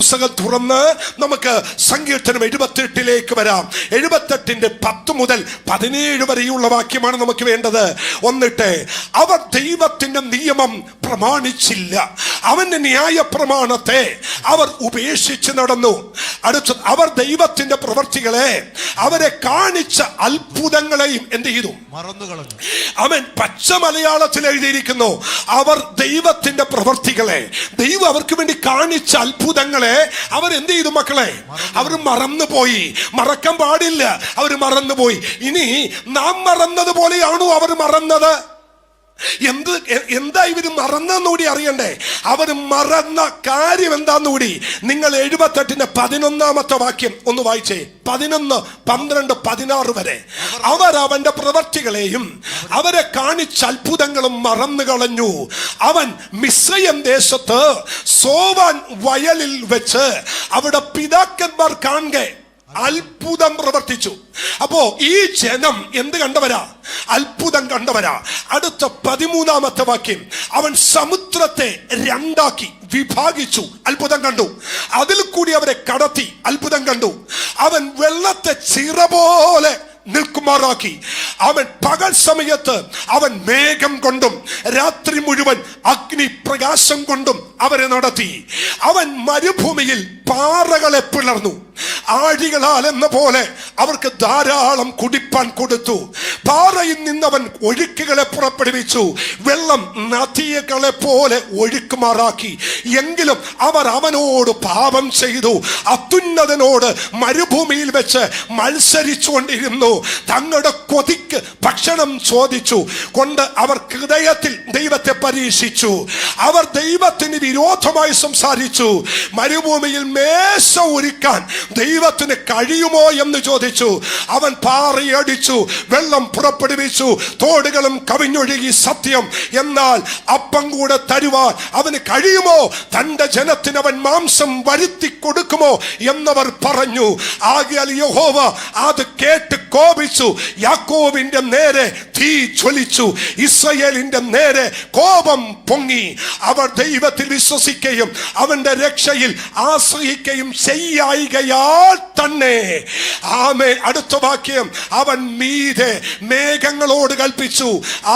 പുസ്തകം തുറന്ന് നമുക്ക് സങ്കീർത്തനം 78 വരാം. 78 10 മുതൽ 17 വരെയുള്ള വാക്യമാണ് നമുക്ക് വേണ്ടത്. ഒന്നിട്ട്, അവർ ദൈവത്തിന്റെ നിയമം പ്രമാണിച്ചില്ല, അവന്റെ ന്യായ പ്രമാണത്തെ അവർ ഉപേക്ഷിച്ച് നടന്നു. അടുത്ത, അവർ ദൈവത്തിന്റെ പ്രവൃത്തികളെ, അവരെ കാണിച്ച അത്ഭുതങ്ങളെയും എന്ത് ചെയ്തു? മറന്നുകളഞ്ഞു. അവൻ പച്ച മലയാളത്തിൽ എഴുതിയിരിക്കുന്നു, അവർ ദൈവത്തിന്റെ പ്രവൃത്തികളെ, ദൈവം അവർക്ക് വേണ്ടി കാണിച്ച അത്ഭുതങ്ങളെ അവർ എന്ത് ചെയ്തു മക്കളെ? അവർ മറന്നുപോയി. മറക്കാൻ പാടില്ല, അവർ മറന്നുപോയി. ഇനി നാം മറന്നതുപോലെയാണോ അവർ മറന്നത്? എന്താ ഇവര് മറന്നെന്നുകൂടി അറിയണ്ടേ? അവർ മറന്ന കാര്യം എന്താന്നുകൂടി നിങ്ങൾ 78 11 വാക്യം ഒന്ന് വായിച്ചേ. 11, 12, 16 വരെ. അവർ അവന്റെ പ്രവൃത്തികളെയും അവരെ കാണിച്ച അത്ഭുതങ്ങളും മറന്നു കളഞ്ഞു. അവൻ മിസ്രയീം ദേശത്ത് സോവാൻ വയലിൽ വെച്ച് അവിടെ പിതാക്കന്മാർ കാണെ അത്ഭുതം പ്രവർത്തിച്ചു. അപ്പോ ഈ ജനം എന്ത് കണ്ടവരാ? അത്ഭുതം കണ്ടവരാ. അടുത്ത 13 വാക്യം, അവൻ സമുദ്രത്തെ രണ്ടാക്കി വിഭാഗിച്ചു, അത്ഭുതം കണ്ടു. അതിൽ കൂടി അവരെ കടത്തി, അത്ഭുതം കണ്ടു. അവൻ വെള്ളത്തെ ചിറ പോലെ നിൽക്കുമാറാക്കി. അവൻ പകൽ സമയത്ത് അവൻ മേഘം കൊണ്ടും രാത്രി മുഴുവൻ അഗ്നി പ്രകാശം കൊണ്ടും അവരെ നടത്തി. അവൻ മരുഭൂമിയിൽ പാറകളെ പിളർന്നു, ആഴികളാൽ എന്ന പോലെ അവർക്ക് ധാരാളം കുടിപ്പാൻ കൊടുത്തു. പാറയിൽ നിന്നവൻ ഒഴുക്കുകളെ പുറപ്പെടുവിച്ചു, വെള്ളം നദികളെ പോലെ ഒഴുക്കുമാറാക്കി. എങ്കിലും അവർ അവനോട് പാപം ചെയ്തു, അത്യുന്നതനോട് മരുഭൂമിയിൽ വെച്ച് മത്സരിച്ചു കൊണ്ടിരുന്നു. തങ്ങളുടെ കൊതിക്ക് ഭക്ഷണം ചോദിച്ചു കൊണ്ട് അവർ ഹൃദയത്തിൽ ദൈവത്തെ പരീക്ഷിച്ചു. അവർ ദൈവത്തിന് വിരോധമായി സംസാരിച്ചു. മരുഭൂമിയിൽ മേശ ഒരുക്കാൻ ദൈവത്തിന് കഴിയുമോ എന്ന് ചോദിച്ചു. അവൻ പാറയടിച്ചു, വെള്ളം പുറപ്പെടുവിച്ചു, തോടുകളും കവിഞ്ഞൊഴുകി. സത്യം, എന്നാൽ അപ്പം കൂടെ തരുവാൻ അവന് കഴിയുമോ? തന്റെ ജനത്തിന് അവൻ മാംസം വരുത്തി കൊടുക്കുമോ എന്നവർ പറഞ്ഞു. ആകയാൽ യഹോവ അത് കേട്ട് കോപിച്ചു, യാക്കോബിന്റെ നേരെ തീ ജ്വലിച്ചു, ഇസ്രായേലിന്റെ നേരെ കോപം പൊങ്ങി. അവർ ദൈവത്തിൽ വിശ്വസിക്കുകയും അവന്റെ രക്ഷയിൽ ആശ്രയിക്കുകയും ചെയ്യായികയാൽ തന്നെ. ആമേൻ. അടുത്ത വാക്യം, അവൻ മീതെ മേഘങ്ങളോട് കൽപ്പിച്ചു,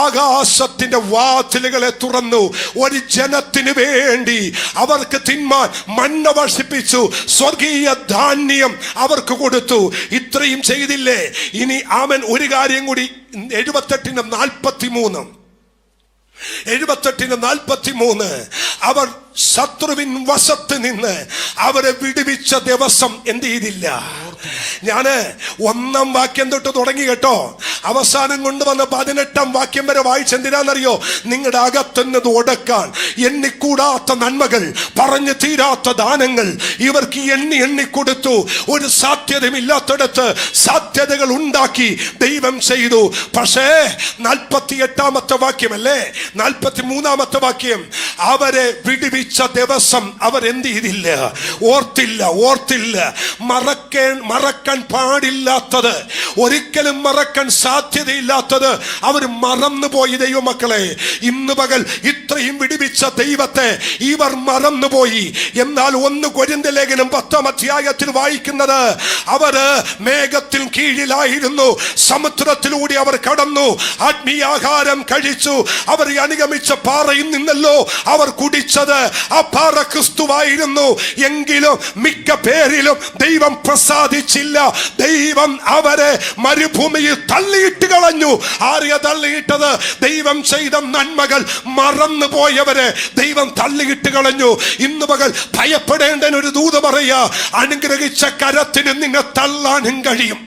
ആകാശത്തിന്റെ വാതിലുകളെ തുറന്നു. ഒരു ജനത്തിന് വേണ്ടി അവർക്ക് തിന്മാൻ മന്ന വർഷിപ്പിച്ചു, സ്വർഗീയ ധാന്യം അവർക്ക് കൊടുത്തു. ഇത്രയും ചെയ്തില്ലേ? ഇനി അവൻ ഒരു കാര്യം കൂടി 78:43 അവർ ശത്രുവിൻ വശത്ത് നിന്ന് അവരെ വിടുവിച്ച ദിവസം എന്ത് ചെയ്തില്ല? ഞാന് 1 വാക്യം തൊട്ട് തുടങ്ങി കേട്ടോ, അവസാനം കൊണ്ടുവന്ന 18 വാക്യം വരെ വായിച്ചെന്തിനാണെന്നറിയോ? നിങ്ങളുടെ അകത്തുന്നത് ഒടക്കാൻ എണ്ണിക്കൂടാത്ത നന്മകൾ, പറഞ്ഞു തീരാത്ത ദാനങ്ങൾ ഇവർക്ക് എണ്ണി കൊടുത്തു. ഒരു സാധ്യതയില്ലാത്തടത്ത് സാധ്യതകൾ ഉണ്ടാക്കി ദൈവം ചെയ്തു. പക്ഷേ 48 വാക്യമല്ലേ, 43 വാക്യം, അവരെ വിടുവിച്ച ദിവസം അവർ എന്ത് ചെയ്തില്ല? ഓർത്തില്ല. മറക്കാൻ പാടില്ലാത്തത്, ഒരിക്കലും മറക്കാൻ സാധ്യതയില്ലാത്തത് അവർ മറന്നുപോയി. ദൈവമക്കളെ, ഇന്ന് പകൽ ഇത്രയും വിടുവിച്ച ദൈവത്തെ ഇവർ മറന്നുപോയി. എന്നാൽ 1 കൊരിന്ത്യർ ലേഖനം 10 അധ്യായത്തിൽ വായിക്കുന്നത്, അവര് മേഘത്തിൽ കീഴിലായിരുന്നു, സമുദ്രത്തിലൂടെ അവർ കടന്നു, ആത്മീയാഹാരം കഴിച്ചു. അവർ അനുഗമിച്ച പാറയിൽ നിന്നല്ലോ അവർ കുടിച്ചത്. ആ പാറ ക്രിസ്തുവായിരുന്നു. എങ്കിലും മിക്ക പേരിലും ദൈവം പ്രസാദിച്ചില്ല. ദൈവം അവരെ മരുഭൂമിയിൽ തള്ളിയിട്ട് കളഞ്ഞു. ആരെയാ തള്ളിയിട്ടത്? ദൈവം ചെയ്ത നന്മകൾ മറന്നുപോയവരെ ദൈവം തള്ളിയിട്ട് കളഞ്ഞു. ഇന്ന് പകൽ ഭയപ്പെടേണ്ട ഒരു ദൂത് പറയാ, അനുഗ്രഹിച്ച കരത്തിന് നിന്നെ തള്ളാനും കഴിയും.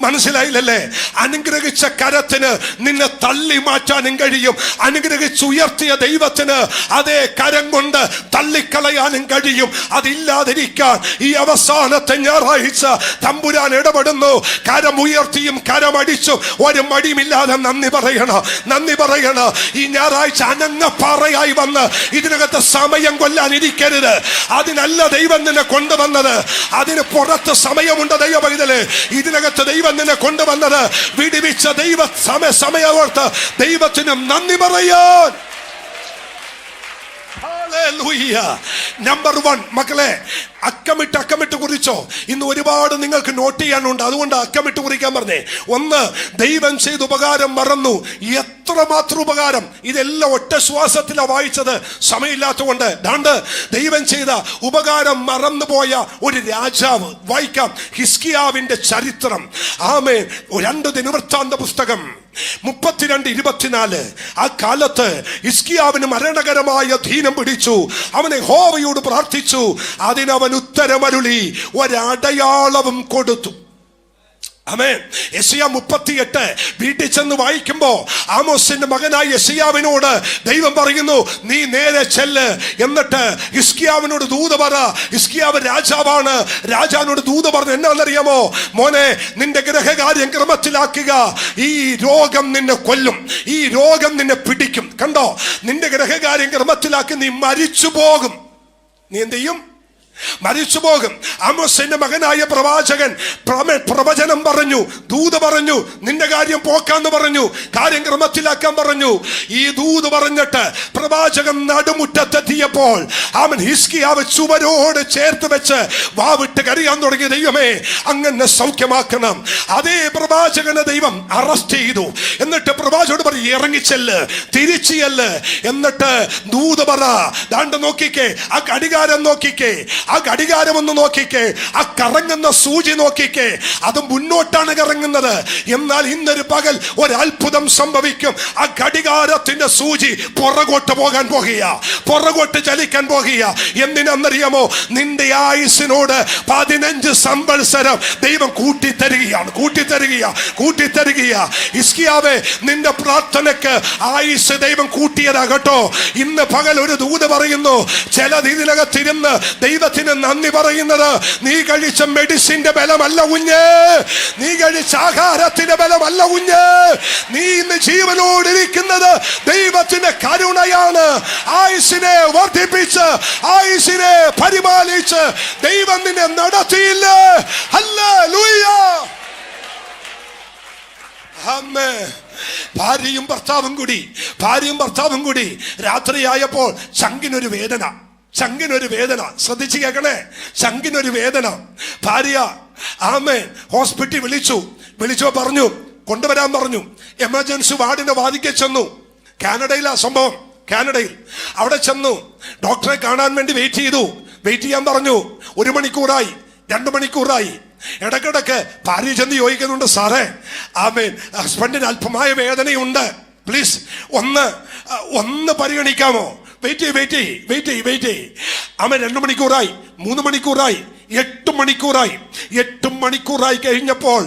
മനസ്സിലായില്ലല്ലേ? അനുഗ്രഹിച്ച കരത്തിന് നിന്നെ തള്ളി മാറ്റാനും കഴിയും. അനുഗ്രഹിച്ചുയർത്തിയ ദൈവത്തിന് അതേ കരം കൊണ്ട് തള്ളിക്കളയാനും കഴിയും. അതില്ലാതിരിക്കാൻ ഈ അവസാനത്തെ ഞായറാഴ്ച തമ്പുരാൻ ഇടപെടുന്നു. കരം ഉയർത്തിയും കരമടിച്ചും ഒരു മടിയുമില്ലാതെ നന്ദി പറയണം. ഈ ഞായറാഴ്ച അനങ്ങപ്പാറയായി വന്ന് ഇതിനകത്ത് സമയം കൊല്ലാനിരിക്കരുത്. അതിനല്ല ദൈവം നിന്നെ കൊണ്ടുവന്നത്. അതിന് പുറത്ത് സമയമുണ്ട്. ദൈവമൈതലേ, ഇതിനകത്ത് ദൈവം നിന്നെ കൊണ്ടുവന്നത് വിടുവിച്ച ദൈവ സമയമോർത്ത് ദൈവത്തിന് നന്ദി പറയാൻ. ഹല്ലേലൂയ. നമ്പർ 1 മക്കളെ, അക്കമിട്ട് കുറിച്ചോ. ഇന്ന് ഒരുപാട് നിങ്ങൾക്ക് നോട്ട് ചെയ്യാനുണ്ട്, അതുകൊണ്ട് അക്കമിട്ട് കുറിക്കാൻ പറഞ്ഞേ. 1, ദൈവം ചെയ്ത ഉപകാരം മറന്നു. എത്രമാത്രം ഉപകാരം! ഇതെല്ലാം ഒറ്റ ശ്വാസത്തിലാണ് വായിച്ചത്, സമയമില്ലാത്തതുകൊണ്ട്. ദാണ്ട് ദൈവം ചെയ്ത ഉപകാരം മറന്നുപോയ ഒരു രാജാവ്. വായിക്കാം ഹിസ്കിയാവിന്റെ ചരിത്രം. ആമേൻ. 2 ദിനവൃത്താന്ത പുസ്തകം 32:24. ആ കാലത്ത് ഹിസ്കിയാവിന് മരണകരമായ ധീനം പിടിച്ചു. അവൻ യഹോവയോട് പ്രാർത്ഥിച്ചു. അതിനവൻ ഉത്തരമരുളി, ഒരടയാളവും കൊടുത്തു. ആമേൻ. യെശയ്യാ 38 വീട്ടിൽ ചെന്ന് വായിക്കുമ്പോ ആമോസിന്റെ മകനായ യെശയ്യാവിനോട് ദൈവം പറയുന്നു, നീ നേരെ ചെല്ല്, എന്നിട്ട് ഹിസ്കിയാവിനോട് ദൂത് പറ. ഹിസ്കിയാവ് രാജാവാണ്. രാജാവിനോട് ദൂത് പറഞ്ഞു എന്നാണെന്നറിയാമോ? മോനെ, നിന്റെ ഗ്രഹകാര്യം ക്രമത്തിലാക്കുക. ഈ രോഗം നിന്നെ കൊല്ലും, ഈ രോഗം നിന്നെ പിടിക്കും. കണ്ടോ, നിന്റെ ഗ്രഹകാര്യം ക്രമത്തിലാക്കി നീ മരിച്ചു പോകും. നീ എന്ത് ചെയ്യും? മരിച്ചു പോകും. ആമോസിന്റെ മകനായ പ്രവാചകൻ പ്രവചനം പറഞ്ഞു, ദൂത് പറഞ്ഞു, നിന്റെ കാര്യം പോക്കാന്ന് പറഞ്ഞു, കാര്യം ക്രമത്തിലാക്കാൻ പറഞ്ഞു. ഈ ദൂത് പറഞ്ഞിട്ട് പ്രവാചകൻ നടുമുറ്റത്തെത്തിയപ്പോൾ അവൻ ഹിസ്കിയാവ് ചുവരോട് ചേർത്ത് വെച്ച് വാവിട്ട് കരയാൻ തുടങ്ങി, ദൈവമേ അങ്ങനെ സൗഖ്യമാക്കണം. അതേ പ്രവാചകനെ ദൈവം അറസ്റ്റ് ചെയ്തു. എന്നിട്ട് പ്രവാചകനോട് പറഞ്ഞു, ഇറങ്ങിച്ചെല്ല്, തിരിച്ചെല്ല്, എന്നിട്ട് ദൂത് പറ. ദാണ്ട് നോക്കിക്കേ, ആ ഘടികാരം നോക്കിക്കേ, ആ ഘടികാരം ഒന്ന് നോക്കിക്കേ, ആ കറങ്ങുന്ന സൂചി നോക്കിക്കേ, അത് മുന്നോട്ടാണ് കറങ്ങുന്നത്. എന്നാൽ ഇന്നൊരു പകൽ ഒരത്ഭുതം സംഭവിക്കും. ആ ഘടികാരത്തിന്റെ സൂചി പുറകോട്ട് പോകാൻ പോകുക, പുറകോട്ട് ചലിക്കാൻ പോകുക. എന്തിനാണെന്നറിയാമോ? നിന്റെ ആയുസിനോട് 15 സംവത്സരം ദൈവം കൂട്ടിത്തരികയാ. ഹിസ്കിയാവേ, നിന്റെ പ്രാർത്ഥനയ്ക്ക് ആയുസ് ദൈവം കൂട്ടിയതാകട്ടോ. ഇന്ന് പകൽ ഒരു ദൂത് പറയുന്നു, ചിലത് ഇതിനകത്തിരുന്ന് ദൈവത്തിന് നന്ദി പറയുന്നത് നീ കഴിച്ച മെഡിസിന്റെ ബലമല്ല കുഞ്ഞ്, നീ കഴിച്ച ആഹാരത്തിന്റെ ബലമല്ല കുഞ്ഞ്. നീ ഇന്ന് ജീവനോടിരിക്കുന്നത് ദൈവത്തിന്റെ കരുണയാണ്. ആയുസിനെ വർദ്ധിപ്പിച്ച്, ആയുസിനെ പരിപാലിച്ച് ദൈവം നിന്നെ നടത്തിയില്ല. ഹല്ലേലൂയ. ആമേൻ. ഭാര്യയും ഭർത്താവും കൂടി രാത്രിയായപ്പോൾ ചങ്കിനൊരു വേദന. ശ്രദ്ധിച്ചു കേൾക്കണേ, ചങ്കിനൊരു വേദന. ഭാര്യ ആമേൻ ഹോസ്പിറ്റലിൽ വിളിച്ചോ പറഞ്ഞു, കൊണ്ടുവരാൻ പറഞ്ഞു. എമർജൻസി വാർഡിന്റെ വാതിക്കെ ചെന്നു. കാനഡയിലാ സംഭവം. കാനഡയിൽ അവിടെ ചെന്നു. ഡോക്ടറെ കാണാൻ വേണ്ടി വെയിറ്റ് ചെയ്യാൻ പറഞ്ഞു. 1 മണിക്കൂറായി, 2 മണിക്കൂറായി. ഇടക്കിടക്ക് ഭാര്യ ചെന്ന് ചോദിക്കുന്നുണ്ട്, സാറേ ആമേൻ ഹസ്ബൻഡിന് അല്പമായ വേദനയുണ്ട്, പ്ലീസ് ഒന്ന് പരിഗണിക്കാമോ? വെയിറ്റ്. ആമേൻ 2 മണിക്കൂറായി, 3 മണിക്കൂറായി, 8 മണിക്കൂറായി കഴിഞ്ഞപ്പോൾ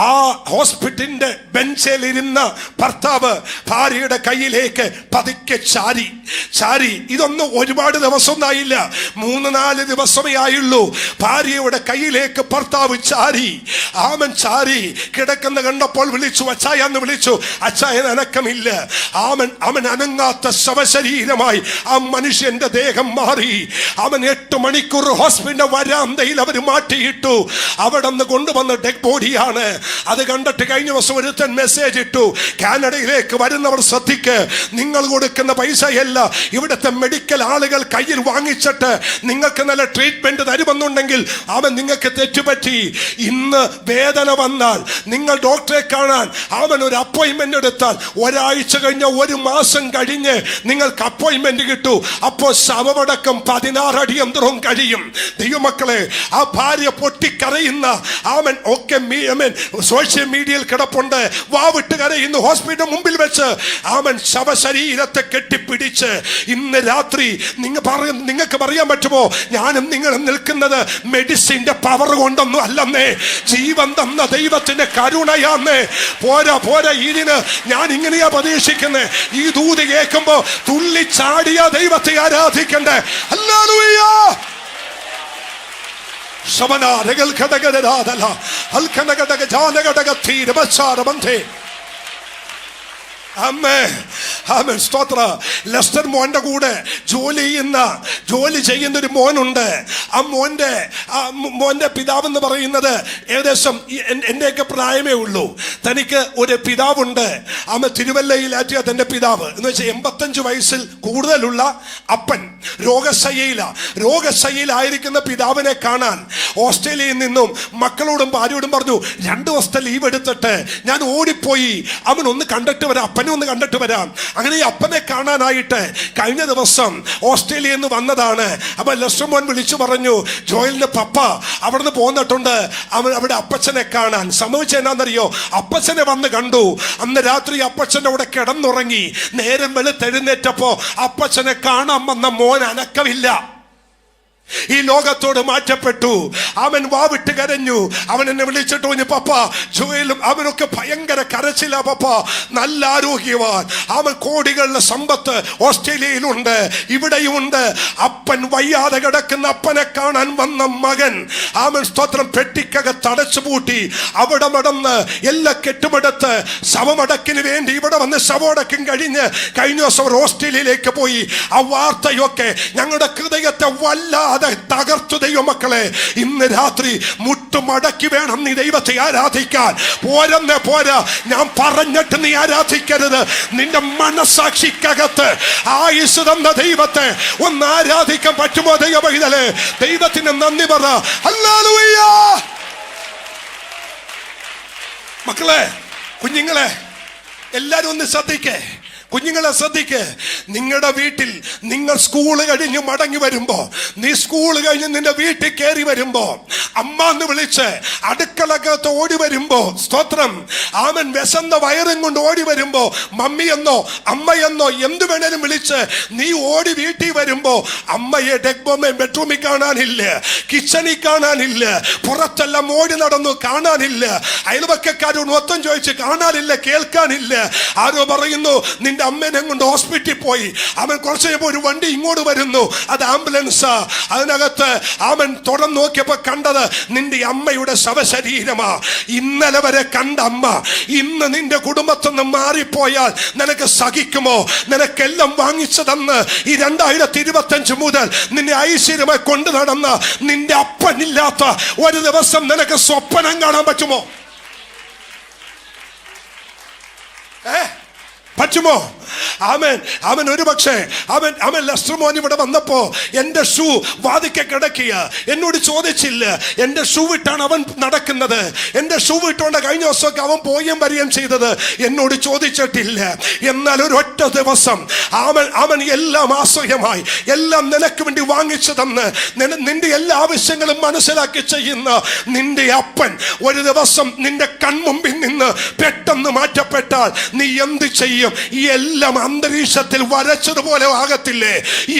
ആ ഹോസ്പിറ്റലിന്റെ ബെഞ്ചിലിരുന്ന ഭർത്താവ് ഭാര്യയുടെ കയ്യിലേക്ക് പതുക്കെ ചാരി. ഇതൊന്നും ഒരുപാട് ദിവസമൊന്നായില്ല, 3-4 ദിവസമേ ആയുള്ളൂ. ഭാര്യയുടെ കയ്യിലേക്ക് ഭർത്താവ് ചാരി. കിടക്കുന്ന കണ്ടപ്പോൾ വിളിച്ചു, അച്ചായെന്ന് വിളിച്ചു. അച്ചായന് അനക്കമില്ല. അവൻ അനങ്ങാത്ത ശവശരീരമായി ആ മനുഷ്യന്റെ ദേഹം മാറി. 8 മണിക്കൂർ ഹോസ്പിറ്റലിന്റെ വരാന്തയിൽ അവർ മാറ്റിയിട്ടു. അവിടെ നിന്ന് കൊണ്ടുവന്ന ഡെഡ് ബോഡിയാണ്. അത് കണ്ടിട്ട് കഴിഞ്ഞ ദിവസം ഒരുത്തൻ മെസ്സേജ് ഇട്ടു, കാനഡയിലേക്ക് വരുന്നവർ ശ്രദ്ധിക്ക്, നിങ്ങൾ കൊടുക്കുന്ന പൈസയല്ല ഇവിടുത്തെ മെഡിക്കൽ ആളുകൾ കയ്യിൽ വാങ്ങിച്ചിട്ട് നിങ്ങൾക്ക് നല്ല ട്രീറ്റ്മെന്റ് തരുമെന്നുണ്ടെങ്കിൽ അവൻ നിങ്ങൾക്ക് തെറ്റുപറ്റി. ഇന്ന് വേദന വന്നാൽ നിങ്ങൾ ഡോക്ടറെ കാണാൻ ഒരു അപ്പോയിന്റ്മെന്റ് എടുത്താൽ ഒരാഴ്ച കഴിഞ്ഞ 1 മാസം കഴിഞ്ഞ് നിങ്ങൾക്ക് അപ്പോയിന്റ്മെന്റ് കിട്ടൂ. അപ്പോൾ ശവമടക്കം 16 അടിയന്തരവും കഴിയും. ദൈവമക്കളെ, ആ ഭാര്യ പൊട്ടിക്കരയുന്ന ഒക്കെ സോഷ്യൽ മീഡിയയിൽ കിടപ്പുണ്ട്. വാവിട്ട് കരയുന്ന ഹോസ്പിറ്റൽ മുമ്പിൽ വെച്ച് ശവശരീരത്തെ കെട്ടിപ്പിടിച്ച്. ഇന്ന് രാത്രി നിങ്ങൾക്ക് പറയാൻ പറ്റുമോ, ഞാനും നിങ്ങളും നിൽക്കുന്നത് മെഡിസിന്റെ പവർ കൊണ്ടൊന്നും അല്ലെന്നേ, ജീവൻ തന്ന ദൈവത്തിന്റെ കരുണയാന്നേ. പോരാ ഇതിന് ഞാൻ ഇങ്ങനെയാ പ്രതീക്ഷിക്കുന്നത്. ഈ ദൂത് കേൾക്കുമ്പോ തുള്ളിച്ചാടിയ ദൈവത്തെ ആരാധിക്കണ്ടേ. ഹല്ലേലൂയ. ലെസ്റ്റർ മോന്റെ കൂടെ ജോലി ചെയ്യുന്ന ഒരു മോനുണ്ട്. ആ മോന്റെ മോന്റെ പിതാവ് എന്ന് പറയുന്നത് ഏകദേശം എന്റെയൊക്കെ പ്രായമേ ഉള്ളൂ. തനിക്ക് ഒരു പിതാവുണ്ട്. തിരുവല്ലയിലാറ്റിയ തന്റെ പിതാവ് എന്ന് വെച്ചാൽ 85 വയസ്സിൽ കൂടുതലുള്ള അപ്പൻ രോഗശയ്യയിലായിരിക്കുന്ന പിതാവിനെ കാണാൻ ഓസ്ട്രേലിയയിൽ നിന്നും മക്കളോടും ഭാര്യയോടും പറഞ്ഞു, 2 ദിവസത്തെ ലീവ് എടുത്തിട്ട് ഞാൻ ഓടിപ്പോയി അവനൊന്ന് കണ്ടിട്ട് വരാം, അപ്പനെ ഒന്ന് കണ്ടിട്ട് വരാം. അങ്ങനെ ഈ അപ്പനെ കാണാനായിട്ട് കഴിഞ്ഞ ദിവസം ഓസ്ട്രേലിയയിൽ നിന്ന് വന്നതാണ്. അപ്പൊ ലക്ഷ്മോൻ വിളിച്ചു പറഞ്ഞു, ജോയലിന്റെ പപ്പ അവിടുന്ന് പോന്നിട്ടുണ്ട് അവിടെ അപ്പച്ചനെ കാണാൻ. സംഭവിച്ചെന്നാന്നറിയോ? അപ്പച്ചനെ വന്ന് കണ്ടു. അന്ന് രാത്രി അപ്പച്ചൻ്റെ അവിടെ കിടന്നുറങ്ങി. നേരം വെളുത്തെഴുന്നേറ്റപ്പോ അപ്പച്ചനെ കാണാൻ വന്ന മോൻ അനക്കമില്ല. ഈ ലോകത്തോട് മാറ്റപ്പെട്ടു. അവൻ വാവിട്ട് കരഞ്ഞു. അവൻ എന്നെ വിളിച്ചിട്ട് പറഞ്ഞു, പപ്പ ജോയലും അവനൊക്കെ ഭയങ്കര കരച്ചില്ല പപ്പ, നല്ല ആരോഗ്യവാൻ. അവൻ കോടികളുടെ സമ്പത്ത് ഓസ്ട്രേലിയയിലുണ്ട്, ഇവിടെയുമുണ്ട്. അപ്പൻ വയ്യാതെ കിടക്കുന്ന അപ്പനെ കാണാൻ വന്ന മകൻ അവൻ സ്തോത്രം പെട്ടിക്കകത്ത് അടച്ചുപൂട്ടി അവിടെ നടന്ന് എല്ലാ കെട്ടുമെടുത്ത് ശവമടക്കിന് വേണ്ടി ഇവിടെ വന്ന് ശവമടക്കം കഴിഞ്ഞ് കഴിഞ്ഞ ദിവസം ഓസ്ട്രേലിയയിലേക്ക് പോയി. ആ വാർത്തയൊക്കെ ഞങ്ങളുടെ ഹൃദയത്തെ വല്ലാതെ തകർത്തു. ദൈവമക്കളെ, ഇന്ന് രാത്രി മുട്ടുമടക്കി വേണം നീ ദൈവത്തെ ആരാധിക്കാൻ. പോരാ, ഞാൻ പറഞ്ഞിട്ട് നീ ആരാധിക്കരുത്. നിന്റെ മനസാക്ഷിക്കകത്ത് ആയുസ് തന്ന ദൈവത്തെ ഒന്ന് ആരാധിക്കാൻ പറ്റുമോ? ദൈവമേ, ദൈവത്തിന് നന്ദി പറ. ഹല്ലേലൂയ. മക്കളെ, കുഞ്ഞുങ്ങളെ, എല്ലാരും ഒന്ന് ശ്രദ്ധിക്കേ. കുഞ്ഞുങ്ങളെ ശ്രദ്ധിക്ക്. നിങ്ങളുടെ വീട്ടിൽ നിങ്ങൾ സ്കൂൾ കഴിഞ്ഞ് മടങ്ങി വരുമ്പോ, നീ സ്കൂൾ കഴിഞ്ഞ് നിന്റെ വീട്ടിൽ കയറി വരുമ്പോ, അമ്മ എന്ന് വിളിച്ച് അടുക്കളക്കകത്ത് ഓടി വരുമ്പോ, സ്തോത്രം, അവൻ വിശന്ന വയറും കൊണ്ട് ഓടി വരുമ്പോ, മമ്മി എന്നോ അമ്മയെന്നോ എന്ത് വേണേലും വിളിച്ച് നീ ഓടി വീട്ടിൽ വരുമ്പോ, അമ്മയെ ബെഡ്റൂമിൽ കാണാനില്ല, കിച്ചണിൽ കാണാനില്ല, പുറത്തെല്ലാം ഓടി നടന്നു കാണാനില്ല, അയൽവക്കക്കാരോട് മൊത്തം ചോദിച്ച് കാണാനില്ല, കേൾക്കാനില്ല. ആരോ പറയുന്നു നിന്റെ അമ്മേനെ കൊണ്ട് ഹോസ്പിറ്റലിൽ പോയി. അവൻ കുറച്ച് കഴിയുമ്പോൾ ഒരു വണ്ടി ഇങ്ങോട്ട് വരുന്നു, അത് ആംബുലൻസാ. അതിനകത്ത് അവൻ തുറന്നു നോക്കിയപ്പോ കണ്ടത് നിന്റെ അമ്മയുടെ ശവശരീരമാ. ഇന്നലെ വരെ കണ്ട അമ്മ ഇന്ന് നിന്റെ കുടുംബത്തിൽ നിന്ന് മാറിപ്പോയാൽ നിനക്ക് സഹിക്കുമോ? നിനക്കെല്ലാം വാങ്ങിച്ചു തന്ന് ഈ 2025 മുതൽ നിന്നെ ഐശ്വര്യമായി കൊണ്ടു നടന്ന നിന്റെ അപ്പനില്ലാത്ത ഒരു ദിവസം നിനക്ക് സ്വപ്നം കാണാൻ പറ്റുമോ? പറ്റുമോ? അവൻ ഒരു പക്ഷേ അവൻ ലസ്ട്രമോൻ ഇവിടെ വന്നപ്പോ എന്റെ ഷൂ വാതിക്കെ കിടക്കിയ എന്നോട് ചോദിച്ചില്ല. എന്റെ ഷൂ ഇട്ടാണ് അവൻ നടക്കുന്നത്. എന്റെ ഷൂ ഇട്ടോണ്ട് കഴിഞ്ഞ ദിവസമൊക്കെ അവൻ പോയും വരികയും ചെയ്തത്. എന്നോട് ചോദിച്ചിട്ടില്ല. എന്നാൽ ഒരൊറ്റ ദിവസം അവൻ എല്ലാം ആശ്രയമായി എല്ലാം നിനക്ക് വേണ്ടി വാങ്ങിച്ചു തന്ന് നിന്റെ എല്ലാ ആവശ്യങ്ങളും മനസ്സിലാക്കി ചെയ്യുന്ന നിന്റെ അപ്പൻ ഒരു ദിവസം നിന്റെ കൺമുമ്പിൽ നിന്ന് പെട്ടെന്ന് മാറ്റപ്പെട്ടാൽ നീ എന്ത് ചെയ്യും? ഈ എല്ലാം അന്തരീക്ഷത്തിൽ വരച്ചതുപോലെ ആകത്തില്ലേ?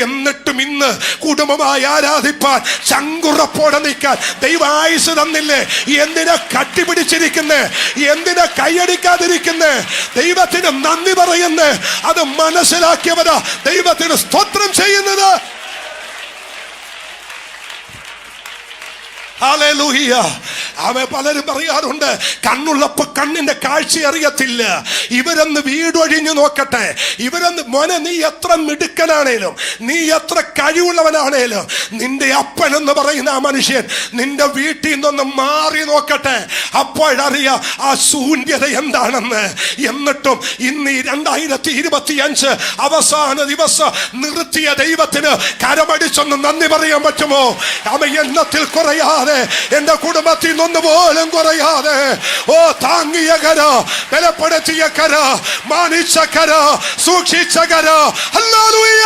എന്നിട്ടും ഇന്ന് കുടുംബമായി ആരാധിപ്പാൻ ചങ്കുറപ്പോടെ നിൽക്കാൻ ദൈവം ആയുസ് തന്നില്ലേ? എന്തിനാ കട്ടിപിടിച്ചിരിക്കുന്നേ? എന്തിനാ കൈയടിക്കാതിരിക്കുന്നേ? ദൈവത്തിന് നന്ദി പറയുന്നേ. അത് മനസ്സിലാക്കിയവരാ ദൈവത്തിന് സ്തോത്രം ചെയ്യുന്നത്. ഹല്ലേലൂയ. അവൻ പലരും പറയാറുണ്ട്, കണ്ണുള്ളപ്പോ കണ്ണിന്റെ കാഴ്ച അറിയത്തില്ല. ഇവരൊന്ന് വീടൊഴിഞ്ഞു നോക്കട്ടെ. ഇവരൊന്ന് മോനെ, നീ എത്ര മിടുക്കനാണേലും, നീ എത്ര കഴിവുള്ളവനാണേലും, നിന്റെ അപ്പൻ എന്ന് പറയുന്ന ആ മനുഷ്യൻ നിന്റെ വീട്ടിൽ നിന്നൊന്ന് മാറി നോക്കട്ടെ. അപ്പോഴറിയാം ആ ശൂന്യത എന്താണെന്ന്. എന്നിട്ടും ഇന്ന് 2025 അവസാന ദിവസം നിർത്തിയ ദൈവത്തിന് കരമടിച്ചൊന്ന് നന്ദി പറയാൻ പറ്റുമോ? അവ എണ്ണത്തിൽ കുറയാതെ, എന്റെ കുടുംബത്തിൽ ഒന്നുപോലും കുറയാതെ, താങ്ങിയ കര, ബലപ്പെടുത്തിയ കര, മാനിച്ച കര, സൂക്ഷിച്ച കര. ഹല്ലേലൂയ.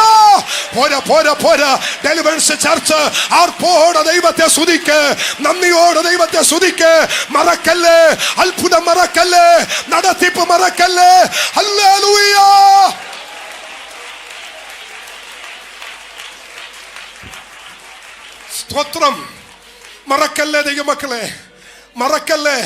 പോരാ. ഡെലിവറൻസ് ചർച്ച് ആർപ്പോടെ ദൈവത്തെ സ്തുതിക്ക്, നന്ദിയോടെ ദൈവത്തെ സ്തുതിക്ക്. മറക്കല്ലേ, അത്ഭുതം മറക്കല്ലേ, നടത്തിപ്പ് മറക്കല്ലേ. ഹല്ലേലൂയ. സ്തോത്രം. മറക്കല്ലേ ദൈവമക്കളെ, മറക്കല്ലേ.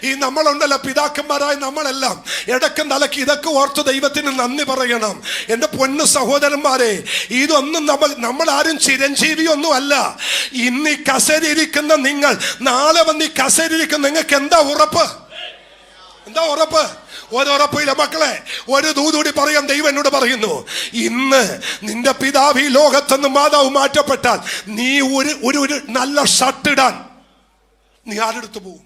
ഈ നമ്മളുണ്ടല്ലോ, പിതാക്കന്മാരായ നമ്മളെല്ലാം ഇടക്കും തലക്ക് ഇതൊക്കെ ഓർത്ത് ദൈവത്തിന് നന്ദി പറയണം. എൻ്റെ പൊന്നു സഹോദരന്മാരെ, ഇതൊന്നും നമ്മളാരും ചിരഞ്ജീവിയൊന്നും അല്ല. ഇന്ന് ഈ കസേരയിരിക്കുന്ന നിങ്ങൾ നാളെ വന്ന് ഈ കസേരയിരിക്കുന്ന നിങ്ങൾക്ക് എന്താ ഉറപ്പ്? ഒരുറപ്പില്ല മക്കളെ. ഒരു ദൂതൂടി പറയാം. ദൈവം എന്നോട് പറയുന്നു, ഇന്ന് നിന്റെ പിതാവ് ഈ ലോകത്തുനിന്ന് മാതാവ് മാറ്റപ്പെട്ടാൽ നീ ഒരു നല്ല ഷർട്ട് ഇടാൻ നീ ആരെടുത്ത് പോവും?